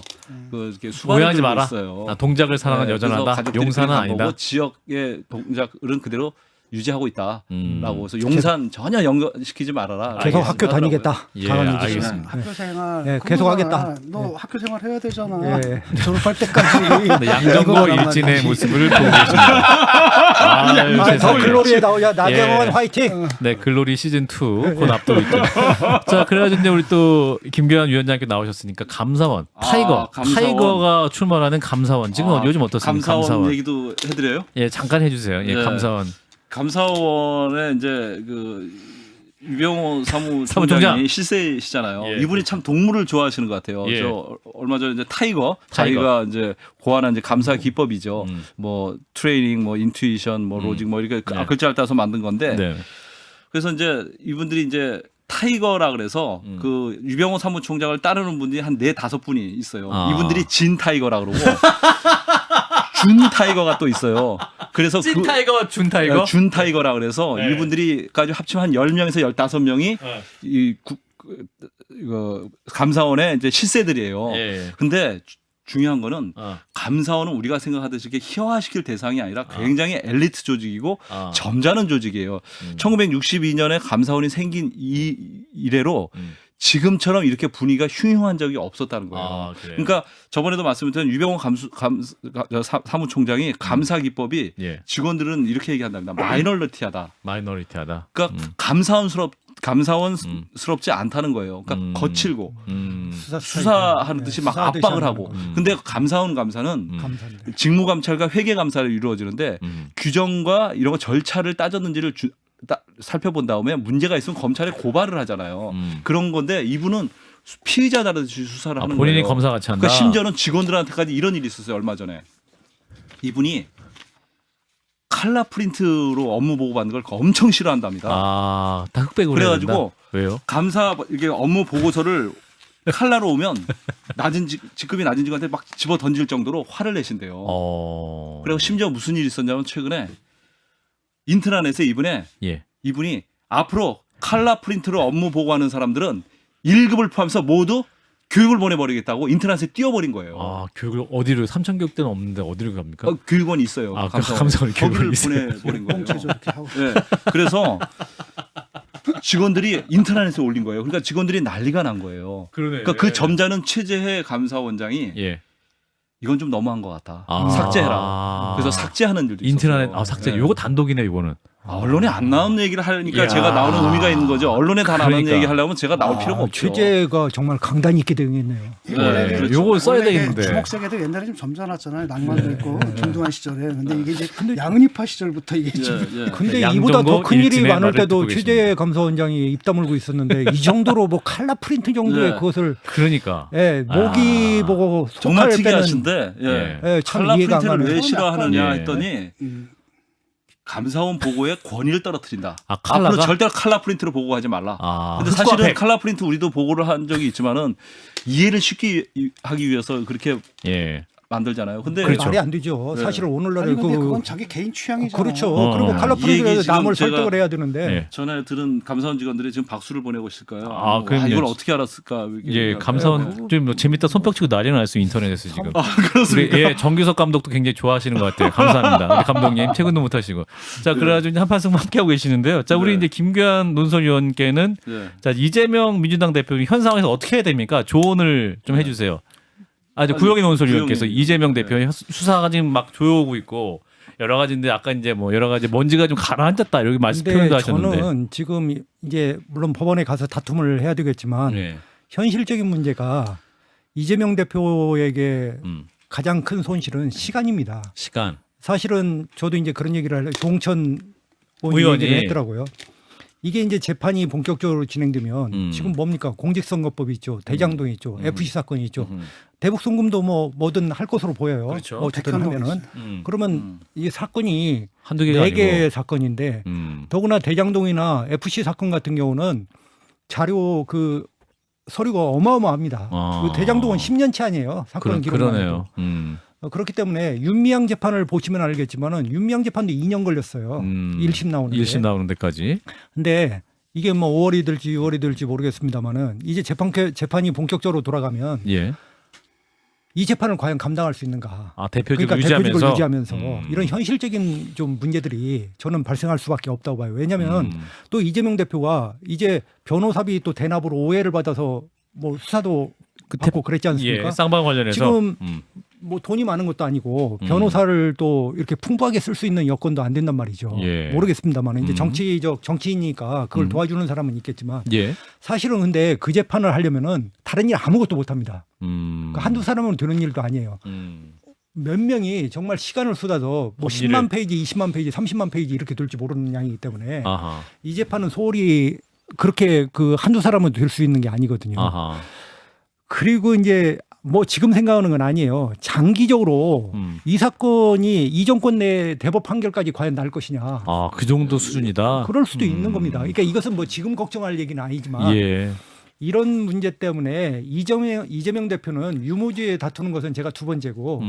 그 이렇게 수발을 오해하지 들고 마라. 있어요. 동작을 사랑하는 네, 그래서 여전하다. 가족들이 용산은 그걸 아니다. 보고 지역의 동작은 그대로 유지하고 있다라고 그래서 음. 용산 전혀 연결시키지 말아라. 계속 알겠습니다. 학교 다니겠다. 예, 강한 얘기죠. 알겠습니다. 학교 생활. 네, 계속 그거잖아. 하겠다. 너 학교 생활 해야 되잖아. 예. 졸업할 때까지. 네, 양정모 이거란 일진의 말이지. 모습을 보고 계십니다. 아유, 더 세상에. 글로리에 나오자 나경원 예. 화이팅. 네, 글로리 시즌 2 곧 앞두고 있죠. 자, 그래가지고 이제 우리 또 김기현 위원장께 나오셨으니까 감사원, 타이거, 감사원. 타이거가 출마하는 감사원 지금 요즘 어떻습니까? 감사원 얘기도 해드려요. 예, 잠깐 해주세요. 예, 네. 감사원. 감사원에 이제 그 유병호 사무총장. 사무총장이 실세시잖아요. 예. 이분이 참 동물을 좋아하시는 것 같아요. 예. 저 얼마 전에 이제 타이거 자기가 이제 고안한 이제 감사 기법이죠. 뭐 트레이닝, 뭐 인투이션, 뭐 로직, 뭐 이렇게 네. 글자를 따서 만든 건데. 네. 그래서 이제 이분들이 이제 타이거라 그래서 그 유병호 사무총장을 따르는 분들이 한 4-5분이 있어요. 이분들이 진 타이거라 그러고 준 타이거가 또 있어요. 그래서 찐 타이거, 준 타이거. 준 타이거라 그래서 네. 이분들이까지 합치면 한 10명에서 15명이 이 이거 감사원의 이제 실세들이에요. 예. 근데 중요한 거는 어. 감사원은 우리가 생각하듯이 이렇게 희화화시킬 대상이 아니라 굉장히 엘리트 조직이고 점잖은 조직이에요. 1962년에 감사원이 생긴 이래로 지금처럼 이렇게 분위기가 흉흉한 적이 없었다는 거예요. 그래요? 그러니까 저번에도 말씀드린 유병호 사무총장이 감사 기법이 예. 직원들은 이렇게 얘기한답니다. 마이너리티하다. 마이너리티하다. 그러니까 감사원스럽지 않다는 거예요. 그러니까 거칠고 수사하는 듯이 막 수사하듯이 압박을 하는 하고. 거. 근데 감사는 감사합니다. 직무감찰과 회계감사를 이루어지는데 규정과 이런 거 절차를 따졌는지를 살펴본 다음에 문제가 있으면 검찰에 고발을 하잖아요. 그런 건데 이분은 피의자다듯이 수사를 하는 본인이 거예요. 검사같이 한다. 그러니까 심지어는 직원들한테까지 이런 일이 있었어요. 얼마 전에. 이분이 칼라 프린트로 업무 보고 받는 걸 엄청 싫어한답니다. 다 흑백으로 그래가지고 해야 된다? 왜요? 감사 이게 업무 보고서를 칼라로 오면 직급이 낮은 직원한테 막 집어 던질 정도로 화를 내신대요. 그리고 심지어 무슨 일이 있었냐면 최근에 인트라넷에 이분이 앞으로 칼라 프린트로 업무 보고하는 사람들은 1급을 포함해서 모두 교육을 보내버리겠다고 인터넷에 띄워버린 거예요. 교육을 어디로 삼천교육 때는 없는데 어디로 갑니까? 교육원이 있어요. 감사원이 거기를 교육원이 있어요. 보내버린 거예요. 공채 저렇게 하고. 네. 그래서 직원들이 인터넷에 올린 거예요. 그러니까 직원들이 난리가 난 거예요. 그러니까 그 점잖은 최재해 감사원장이 이건 좀 너무한 것 같다. 삭제해라. 그래서 삭제하는 일도 있었어요. 인트라넷 삭제. 네. 요거 단독이네 이거는. 언론에 안 나오는 얘기를 하니까 야. 제가 나오는 의미가 있는 거죠. 언론에 다 나오는 그러니까. 얘기 하려면 제가 나올 필요가 없죠. 취재가 정말 강단이 있게 되겠네요. 네, 그렇죠. 요거 써야 원래 되겠는데. 주먹세계도 옛날에 좀 점잖았잖아요. 낭만도 있고 중도한 시절에. 근데 이게 이제 양은이파 시절부터 이게 좀 근데 양정도 이보다 더 큰 일이 일진의 많을 말을 때도 듣고 취재 감사원장이 입 다물고 있었는데 이 정도로 뭐 칼라 프린트 정도의 네. 그것을 그러니까. 모기 보고 정말 속할 때는 특이하신데 예. 참 칼라 이해가 안 프린트를 가네요. 왜 싫어하느냐 예. 했더니 감사원 보고의 권위를 떨어뜨린다. 아, 칼라가? 앞으로 절대 칼라 프린트를 보고하지 말라. 아, 근데 흑과 사실은 백. 칼라 프린트 우리도 보고를 한 적이 있지만은 이해를 쉽게 하기 위해서 그렇게 예. 만들잖아요. 근데 그렇죠. 말이 안 되죠. 네. 사실 오늘날에 아니 근데 그건 자기 개인 취향이잖아요. 그렇죠. 어. 그리고 칼라 이 프린트를 얘기 지금 남을 제가- 설득을 해야 되는데 예. 전에 들은 감사원 직원들이 지금 박수를 보내고 있을까요? 아, 그럼요. 이걸 어떻게 알았을까? 이게 예, 감사원 좀 뭐 재밌다 손뼉 치고 난리 났어요 인터넷에서 지금. 그렇습니까? 우리 예, 정규석 감독도 굉장히 좋아하시는 것 같아요. 감사합니다. 우리 감독님 퇴근도 못 하시고. 자, 그래가지고 한 판승 함께 하고 계시는데요. 자, 우리 네. 이제 김규환 논설위원께는 예. 자 이재명 민주당 대표 현 상황에서 어떻게 해야 됩니까? 조언을 좀 해주세요. 이제 구영희 논설위원께서 구영희. 이재명 대표의 수사가 지금 막 조여오고 있고 여러 가지인데 아까 이제 뭐 여러 가지 먼지가 좀 가라앉았다 이렇게 말씀 표현도 근데 하셨는데. 저는 지금 이제 물론 법원에 가서 다툼을 해야 되겠지만 예. 현실적인 문제가 이재명 대표에게 음, 가장 큰 손실은 시간입니다. 시간. 사실은 저도 이제 그런 얘기를 하려 동천 의원이. 얘기를 했더라고요. 이게 이제 재판이 본격적으로 진행되면 지금 뭡니까 공직선거법이 있죠, 대장동이 있죠, FC 사건이 있죠, 대북 송금도 뭐든 할 것으로 보여요. 그렇죠. 어쨌든 하면은 그러면 이 사건이 한두 개가 4개의 아니고. 사건인데 음. 더구나 대장동이나 FC 사건 같은 경우는 자료 그 서류가 어마어마합니다. 아. 그 대장동은 10년치 아니에요. 사건 기록만 해도. 그러네요. 그렇기 때문에 윤미향 재판을 보시면 알겠지만은 윤미향 재판도 2년 걸렸어요. 1심 나오는데. 1심 나오는 데까지. 근데 이게 뭐 5월이 될지 6월이 될지 모르겠습니다만은 이제 재판이 본격적으로 돌아가면 예. 이 재판을 과연 감당할 수 있는가? 대표직을 그러니까 유지하면서. 대표직을 유지하면서 이런 현실적인 좀 문제들이 저는 발생할 수밖에 없다고 봐요. 왜냐하면 또 이재명 대표가 이제 변호사비 또 대납으로 오해를 받아서 뭐 수사도 받고 그랬지 않습니까? 예, 쌍방 관련해서 지금 뭐 돈이 많은 것도 아니고 변호사를 또 이렇게 풍부하게 쓸 수 있는 여건도 안 된단 말이죠. 예. 모르겠습니다만 이제 정치인이니까 그걸 도와주는 사람은 있겠지만 예. 사실은 근데 그 재판을 하려면은 다른 일 아무것도 못 합니다. 음. 한두 사람은 되는 일도 아니에요. 몇 명이 정말 시간을 쏟아서 뭐 10만 페이지, 20만 페이지, 30만 페이지 이렇게 될지 모르는 양이기 때문에 아하. 이 재판은 소홀히 그렇게 그 한두 사람은 될 수 있는 게 아니거든요. 아하. 그리고 이제 뭐 지금 생각하는 건 아니에요. 장기적으로 이 사건이 이 정권 내 대법 판결까지 과연 날 것이냐. 그 정도 수준이다. 그럴 수도 있는 겁니다. 그러니까 이것은 뭐 지금 걱정할 얘기는 아니지만 예. 이런 문제 때문에 이재명 대표는 유무죄에 다투는 것은 제가 두 번째고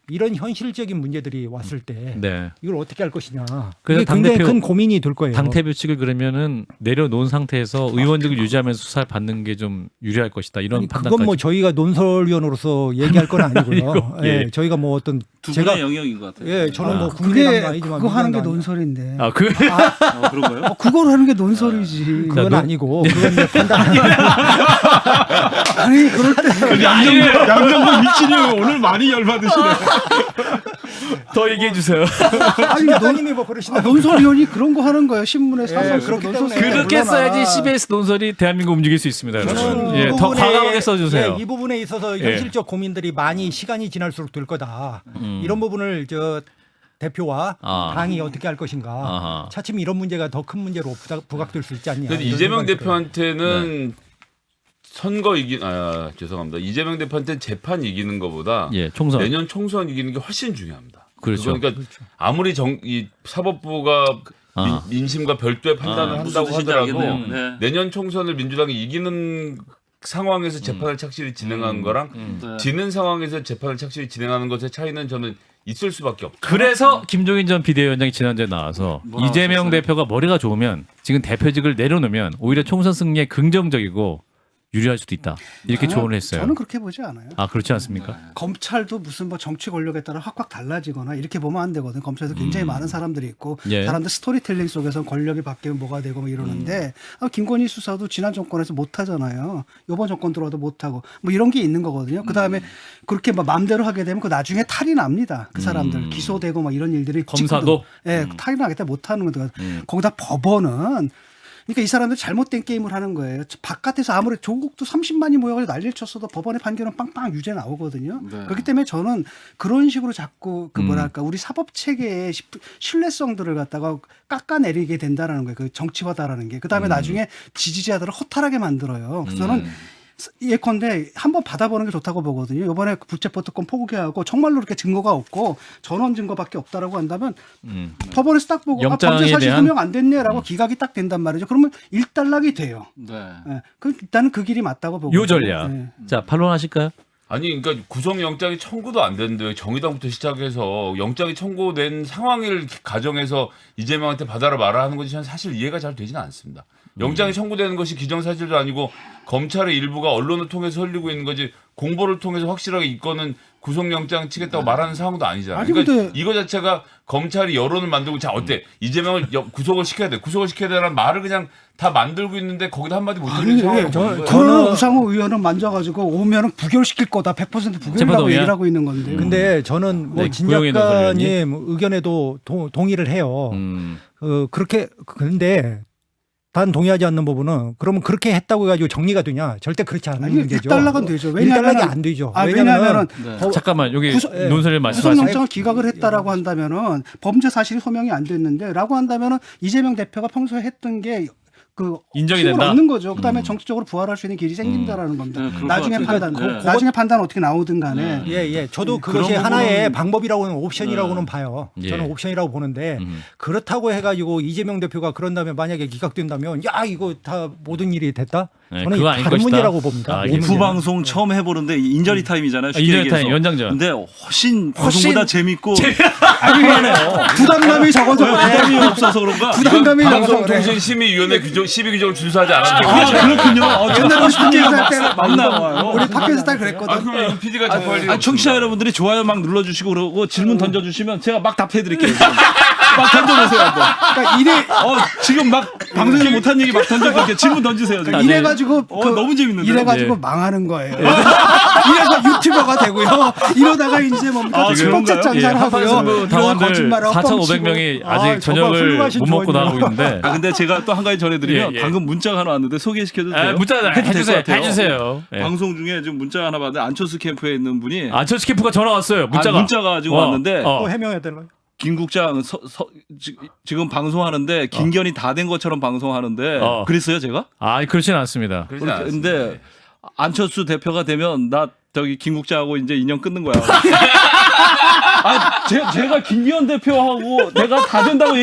이런 현실적인 문제들이 왔을 때 네. 이걸 어떻게 할 것이냐. 그래서 이게 굉장히 당대표- 큰 고민이 될 거예요. 당 대표직을 그러면은 내려놓은 상태에서 의원직을 유지하면서 수사를 받는 게 좀 유리할 것이다. 이런 아니, 판단까지. 그건 뭐 저희가 논설위원으로서 얘기할 건 아니고요. 아니고, 예. 예, 저희가 뭐 어떤 두 제가 분의 영역인 것 같아요. 예, 저는 뭐 그게 국민의당도 아니지만 그거 하는 게 민주당도 논설인데. 그런가요? 그걸 하는 게 논설이지. 그건 아니고 그건 내 판단 아니 그럴 때 양정근 미친이 오늘 많이 열받으시네. 더 얘기해 주세요. 아니 대표님이 뭐 그러시나 논설위원이 그런 거 하는 거예요. 신문에 사설 예, 그렇기 때문에 그렇게 물러나. 써야지 CBS 논설이 대한민국 움직일 수 있습니다. 저는 여러분. 이 예, 더 부분에- 과감하게 써주세요. 예, 이 부분에 있어서 예. 현실적 고민들이 많이 시간이 지날수록 될 거다. 이런 부분을 저 대표와 당이 어떻게 할 것인가. 아하. 차츰 이런 문제가 더 큰 문제로 부각될 수 있지 않냐. 근데 이런 이재명 생각이 들어요. 대표한테는 선거 죄송합니다. 이재명 대표한테는 재판 이기는 것보다 예, 총선. 내년 총선 이기는 게 훨씬 중요합니다. 그렇죠. 그러니까 아무리 이 사법부가 민심과 별도의 판단을 무슨 한다고 뜻인지 하더라도 알겠네요. 네. 내년 총선을 민주당이 이기는 상황에서 재판을 착실히 진행하는 거랑 네. 지는 상황에서 재판을 착실히 진행하는 것의 차이는 저는 있을 수밖에 없죠. 그래서 김종인 전 비대위원장이 지난주에 나와서 뭐라고 이재명 하셨어요? 대표가 머리가 좋으면 지금 대표직을 내려놓으면 오히려 총선 승리에 긍정적이고 유리할 수도 있다. 이렇게 조언을 했어요. 저는 그렇게 보지 않아요. 아 그렇지 않습니까? 검찰도 무슨 뭐 정치 권력에 따라 확확 달라지거나 이렇게 보면 안 되거든. 검찰에서 굉장히 많은 사람들이 있고 예. 사람들 스토리텔링 속에서 권력이 바뀌면 뭐가 되고 뭐 이러는데 김건희 수사도 지난 정권에서 못 하잖아요. 이번 정권 들어와도 못 하고 뭐 이런 게 있는 거거든요. 그다음에 그렇게 막 마음대로 하게 되면 그 나중에 탈이 납니다. 그 사람들 기소되고 막 이런 일들이 검사도 예, 탈이 나기 때문에 못 하는 거거든요. 거기다 법원은 그러니까 이 사람들 잘못된 게임을 하는 거예요. 바깥에서 아무리 조국도 30만이 모여가지고 난리를 쳤어도 법원의 판결은 빵빵 유죄 나오거든요. 네. 그렇기 때문에 저는 그런 식으로 자꾸 그 뭐랄까 우리 사법 체계의 신뢰성들을 갖다가 깎아내리게 된다라는 거예요. 그 정치화다라는 게. 그다음에 나중에 지지자들을 허탈하게 만들어요. 그래서 저는 예컨대 한번 받아보는 게 좋다고 보거든요. 이번에 불체포 특권 포기하고 정말로 그렇게 증거가 없고 전원 증거밖에 없다라고 한다면 법원에서 딱 보고 영장에 범죄 사실 대한- 소명 안 됐네라고 기각이 딱 된단 말이죠. 그러면 일단락이 돼요. 네. 예. 그 일단은 그 길이 맞다고 보고. 요 전략. 자 판론하실까요? 아니 그러니까 구속영장이 청구도 안 됐는데 정의당부터 시작해서 영장이 청구된 상황을 가정해서 이재명한테 받아라 말아 하는 것이 저는 사실 이해가 잘 되지는 않습니다. 영장이 청구되는 것이 기정사실도 아니고 검찰의 일부가 언론을 통해서 흘리고 있는 거지 공보를 통해서 확실하게 이 건은 구속영장 치겠다고 말하는 상황도 아니잖아요. 아니, 그러니까 근데- 이거 자체가 검찰이 여론을 만들고 자 어때 이재명을 구속을 시켜야 돼 구속을 시켜야 되라는 말을 그냥 다 만들고 있는데 거기다 한마디 못 아니, 해주는 상황을 보는 거예요. 그러나 우상호 의원은 만져가지고 오면은 부결시킬 거다. 100% 부결이라고 재판동의야? 얘기를 하고 있는 건데. 근데 저는 뭐 네, 진 고영희 작가님 의견에도 동의를 해요. 그렇게 그런데 단 동의하지 않는 부분은 그러면 그렇게 했다고 해가지고 정리가 되냐? 절대 그렇지 않은 아니, 문제죠. 일단락은 되죠. 일단락이 왜냐하면 안 되죠. 왜냐하면은 네. 잠깐만 여기 구속- 논설을 말씀하세요. 구속영장을 기각을 했다라고 한다면은 범죄 사실이 소명이 안 됐는데라고 한다면은 이재명 대표가 평소에 했던 게 그 인정이 힘을 된다? 얻는 거죠. 그다음에 정치적으로 부활할 수 있는 길이 생긴다라는 겁니다. 네, 그럴 나중에 것 같아요. 판단, 네. 나중에 판단 어떻게 나오든 간에 예. 저도 그런 그것이 부분은- 하나의 방법이라고는 옵션이라고는 봐요. 예. 저는 옵션이라고 보는데 그렇다고 해가지고 이재명 대표가 그런 다음에 만약에 기각된다면 야 이거 다 모든 일이 됐다? 네, 저는 그거 아닐 다른 것이다. 문제라고 봅니다. 아, 이 이게 문제는. 부방송 처음 해보는데 인저리 타임이잖아요. 쉽게 인저리 얘기해서. 타임, 연장전. 근데 훨씬 방송보다 재밌고 부담감이 적어서 부담이 없어서 그런가? 부담감이 적어서 그래. 방송통신심의위원회 시비 규정을 준수하지 않았는데 아 그렇군요. 옛날에 쉽게 막 할 때는 막 나와요. 우리 팟캐스트 때 그랬거든. 아 그럼 이 PD가 자꾸 할 일이 아니, 청취자 여러분들이 좋아요 막 눌러주시고 그러고 질문 던져주시면 제가 막 답해드릴게요. 지금. 막 던져보세요. 한번. 그러니까 지금 막 방송에서 못한 얘기 막 던져볼게요. 질문 던지세요. 지금. 이래가지고 너무 재밌는데. 이래가지고 예. 망하는 거예요. 이래서 유튜버가 되고요. 이러다가 이제 뭡니까 아, 첫 번째 그런가요? 예, 짠잘하고요. 한판승부 이런 당원들 거짓말하고 4,500명이 아직 정말 저녁을 훌륭하신 못 먹고 조언이에요. 나오고 있는데. 아 근데 제가 또 한 가지 전해드리면 예, 예. 방금 문자가 하나 왔는데 소개시켜도 돼요? 문자 해도 될것 해주세요. 같아요. 해주세요. 예. 방송 중에 지금 문자 하나 받는데 안철수 캠프에 있는 분이 안철수 캠프가 전화 왔어요. 문자가 지금 왔는데 또 해명해야 되나? 김 국장 지금 방송하는데 김견이 다 된 것처럼 방송하는데 그랬어요 제가? 아 그렇지는 않습니다. 그러진 않습니다. 근데 안철수 대표가 되면 나 저기 김 국장하고 이제 인연 끊는 거야. 아, 제가 김기현 대표하고 내가 다 된다고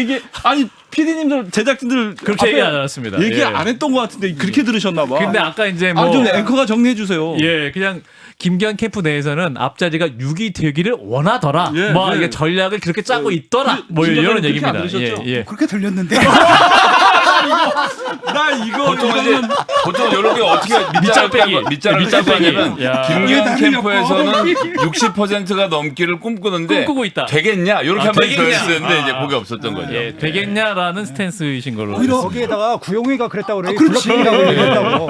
아니 PD님들 제작진들 그렇게 앞에 얘기 안 했습니다. 얘기 예. 안 했던 것 같은데 그렇게 들으셨나 봐. 근데 아까 이제 뭐 좀 앵커가 정리해 주세요. 예, 그냥 김기현 캠프 내에서는 앞자리가 6이 되기를 원하더라. 예, 뭐 예. 이게 전략을 그렇게 짜고 있더라. 뭐 진짜 이런 그렇게 얘기입니다. 안 들으셨죠? 예, 예. 그렇게 들렸는데. 나 이거 보통 이런 게 어떻게 밑자락을 짜고 하냐면 야. 김기현 캠프에서는 60%가 넘기를 꿈꾸는데 꿈꾸고 있다. 되겠냐 이렇게 한 마디 더 되겠냐. 했었는데 이제 그게 없었던 거죠. 예, 되겠냐라는 스탠스이신 걸로. 오히려 알겠습니다. 거기에다가 구용이가 그랬다고 그래요. 그렇지. 블러핑이라고 얘기했다고.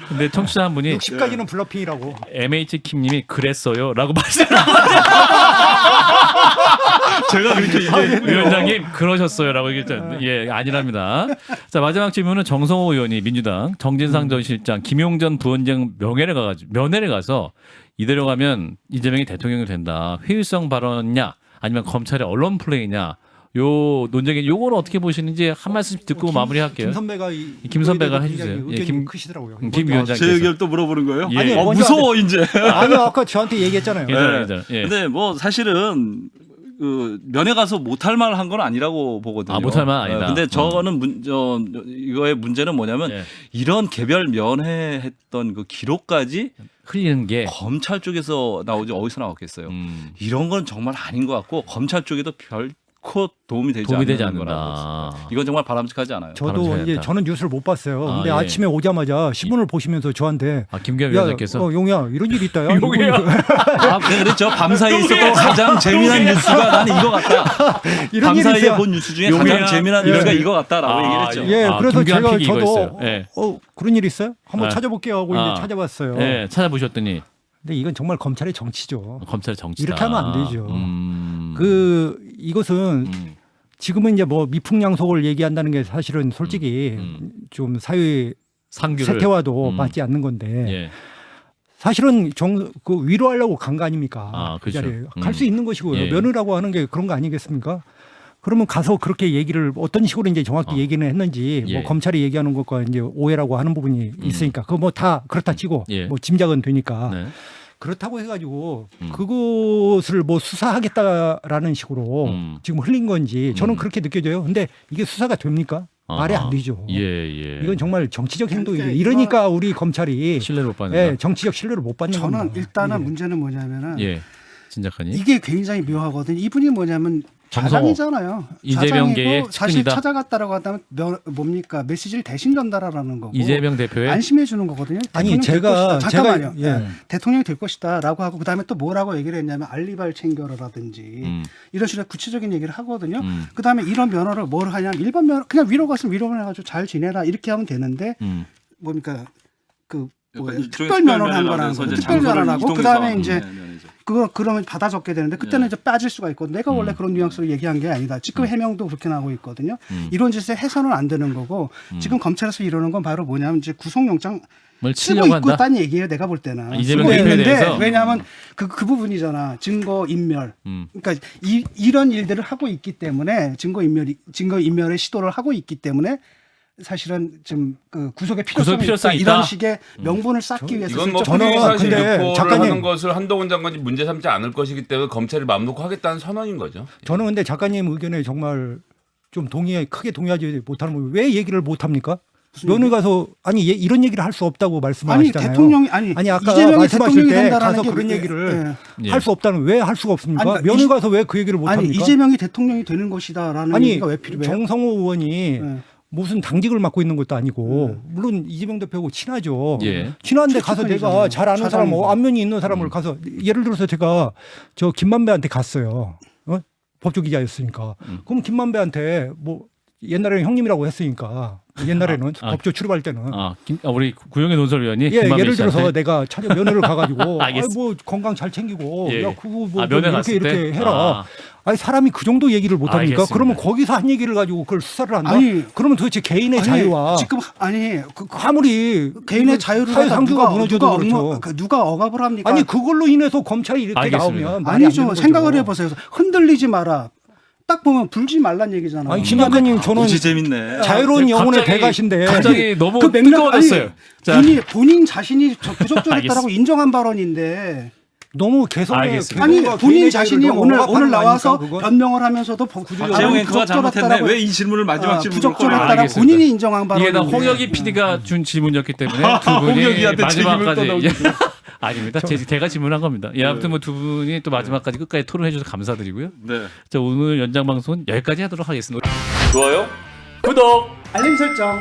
근데 청취자 한 분이 60까지는 블러핑이라고. MH킴님이 그랬어요라고 말씀을 제가 그렇게 위원장님 그러셨어요라고 얘기했죠. 예, 아니랍니다. 자 마지막 질문은 정성호 의원이 민주당 정진상 전 실장 김용전 부원장 면회를 가서 이대로 가면 이재명이 대통령이 된다. 회의성 발언이냐 아니면 검찰의 언론 플레이냐. 요 논쟁이 요거는 어떻게 보시는지 한 말씀 듣고 마무리할게요. 김 선배가 해주세요. 의견이 예, 김- 크시더라고요. 김 위원장께서. 제 의견 또 물어보는 거예요? 예. 아니, 먼저 무서워 이제. 아니 아까 저한테 얘기했잖아요. 괜찮아요. 예. 근데 뭐 사실은 그 면회 가서 못할 말 한 건 아니라고 보거든요. 아, 못할 말 아니다. 근데 저거는 이거의 문제는 뭐냐면 예. 이런 개별 면회했던 그 기록까지 흘리는 게 검찰 쪽에서 나오지 어디서 나왔겠어요. 이런 건 정말 아닌 것 같고 검찰 쪽에도 결코 도움이 되지 않는 거라고. 이건 정말 바람직하지 않아요. 저도 이제 저는 뉴스를 못 봤어요. 근데 예. 아침에 오자마자 신문을 보시면서 저한테 김기현 위원장께서 용야 이런 일이 있다야. 용이야. 그렇죠. 밤사이에 있었던 가장 재미난 뉴스가 나는 이거 같다. 이런 일이 밤사이에 있어요. 본 뉴스 중에 용이야. 가장 재미난 뉴스가 이거 같다라고 얘기를 했죠. 예, 그래서 김기현 제가 픽이 저도 이거였어요. 예. 그런 일 있어요? 한번 네. 찾아볼게요 하고 이제 찾아봤어요. 예, 찾아보셨더니 근데 이건 정말 검찰의 정치죠. 검찰 정치다. 이렇게 하면 안 되죠. 이것은 지금은 이제 뭐 미풍양속을 얘기한다는 게 사실은 솔직히 좀 사회 상규를 세태와도 맞지 않는 건데 예. 사실은 그 위로하려고 간 거 아닙니까? 그 그렇죠. 자리에 갈 수 있는 것이고요. 예. 면허라고 하는 게 그런 거 아니겠습니까? 그러면 가서 그렇게 얘기를 어떤 식으로 이제 정확히 얘기는 했는지 예. 뭐 검찰이 얘기하는 것과 이제 오해라고 하는 부분이 있으니까 그거 뭐 다 그렇다 치고 예. 뭐 짐작은 되니까 네. 그렇다고 해가지고 그것을 뭐 수사하겠다라는 식으로 지금 흘린 건지 저는 그렇게 느껴져요. 근데 이게 수사가 됩니까? 말이 안 되죠. 예. 이건 정말 정치적 행동이에요. 그러니까 이러니까 우리 검찰이 신뢰를 못 받는다. 예, 정치적 신뢰를 못 받는 저는 겁니다. 일단은 이게. 문제는 뭐냐면은 예. 진작하니 이게 굉장히 묘하거든요. 이분이 뭐냐면 정성호. 자장이잖아요. 이재명계의 자장이고 사실 측근이다. 찾아갔다라고 한다면 뭡니까 메시지를 대신 전달하라는 거고 이재명 대표의 안심해 주는 거거든요. 아니, 대통령이 될 제가- 것이다. 잠깐만요. 제가- 예. 대통령이 될 것이다라고 하고 그다음에 또 뭐라고 얘기를 했냐면 알리바이를 챙겨라라든지 이런 식으로 구체적인 얘기를 하거든요. 그다음에 이런 면허를 뭘 하냐면 일반 면허 그냥 위로 갔으면 위로만 해가지고 잘 지내라 이렇게 하면 되는데 뭡니까 그 뭐예요? 일종의 특별 면허를 한 면허라고 거라는 해서 거죠. 이제 특별 장소를 면허라고 이동해서 그다음에 이제 하는 면허죠. 그러면 받아 적게 되는데 그때는 이제 빠질 수가 있거든요. 내가 원래 그런 뉘앙스로 얘기한 게 아니다. 지금 해명도 그렇게 나오고 있거든요. 이런 짓에 해서는 안 되는 거고 지금 검찰에서 이러는 건 바로 뭐냐면 이제 구속영장 뭘 쓰고 치려고 있고 한다. 있다는 얘기예요. 내가 볼 때는. 이재명 쓰고 대표에 있는데 대해서? 왜냐하면 그 부분이잖아. 증거 인멸. 그러니까 이런 일들을 하고 있기 때문에 증거 인멸의 시도를 하고 있기 때문에 사실은 좀 그 구속의 필요성이 있다. 이런 식의 명분을 쌓기 위해서 이건 뭐 슬쩍 본인이 사실 근데 유포를 작가님- 하는 것을 한동훈 장관이 문제 삼지 않을 것이기 때문에 검찰이 마음 놓고 하겠다는 선언인 거죠. 저는 근데 작가님 의견에 정말 좀 크게 동의하지 못하는 거 왜 얘기를 못 합니까? 면회 가서 이런 얘기를 할 수 없다고 말씀하시잖아요. 대통령이 아까 이재명이 말씀하실 대통령이 때 된다라는 가서 게 그런 예, 얘기를 예. 할 수 없다는 왜 할 수가 없습니까? 아니, 그러니까 면회 가서 왜 그 얘기를 못 아니 합니까? 이재명이 대통령이 되는 것이다라는 아니 얘기가 왜 필요해요? 정성호 의원이 예. 무슨 당직을 맡고 있는 것도 아니고 물론 이재명 대표하고 친하죠. 예. 친한데 가서 내가 최측근이잖아요. 잘 아는 사람, 차장이고. 안면이 있는 사람을 가서 예를 들어서 제가 저 김만배한테 갔어요. 법조 기자였으니까. 그럼 김만배한테 뭐 옛날에는 형님이라고 했으니까 옛날에는 법조 출입할 때는 우리 구영애 논설위원이 예, 김만배 예를 들어서 씨한테? 내가 찾아 면회를 가가지고 알겠습니다. 뭐 건강 잘 챙기고 예. 야 그거 뭐 면회 이렇게 갔을 때? 이렇게 해라. 아니 사람이 그 정도 얘기를 못 합니까? 알겠습니다. 그러면 거기서 한 얘기를 가지고 그걸 수사를 한다? 아니, 그러면 도대체 개인의 아니, 자유와 지금 아무리 개인의 자유를 사회 상주가 누가 무너져도 그렇죠. 누가 억압을 합니까? 아니 그걸로 인해서 검찰이 이렇게 알겠습니다. 나오면 말이 안 아니죠. 되는 생각을 거죠. 해보세요. 흔들리지 마라. 딱 보면 불지 말란 얘기잖아요. 아니 김 작가님 저는 무지 재밌네. 자유로운 영혼의 갑자기- 대가신데 갑자기 너무 그 맥락 뜨거워졌어요. 자, 본인 자신이 부적절했다라고 알겠습니다. 인정한 발언인데 너무 개성에 알겠습니다. 아니 개성과 본인 개인의 자신이 자유를 오늘 억압하는 거 나와서 아닙니까, 그건? 변명을 하면서도 재용 앵커가 잘못했네. 왜 이 질문을 마지막 질문으로 부적절했다라고 알겠습니다. 본인이 인정한 발언. 이게 다 홍혁이 PD가 준 질문이었기 때문에 두 분이 홍혁이한테 마지막까지 책임을 아닙니다. 제가 질문한 겁니다. 예, 아무튼 뭐 두 분이 또 마지막까지 끝까지 토론해 주셔서 감사드리고요. 네. 자, 오늘 연장 방송은 여기까지 하도록 하겠습니다. 좋아요. 구독. 알림 설정.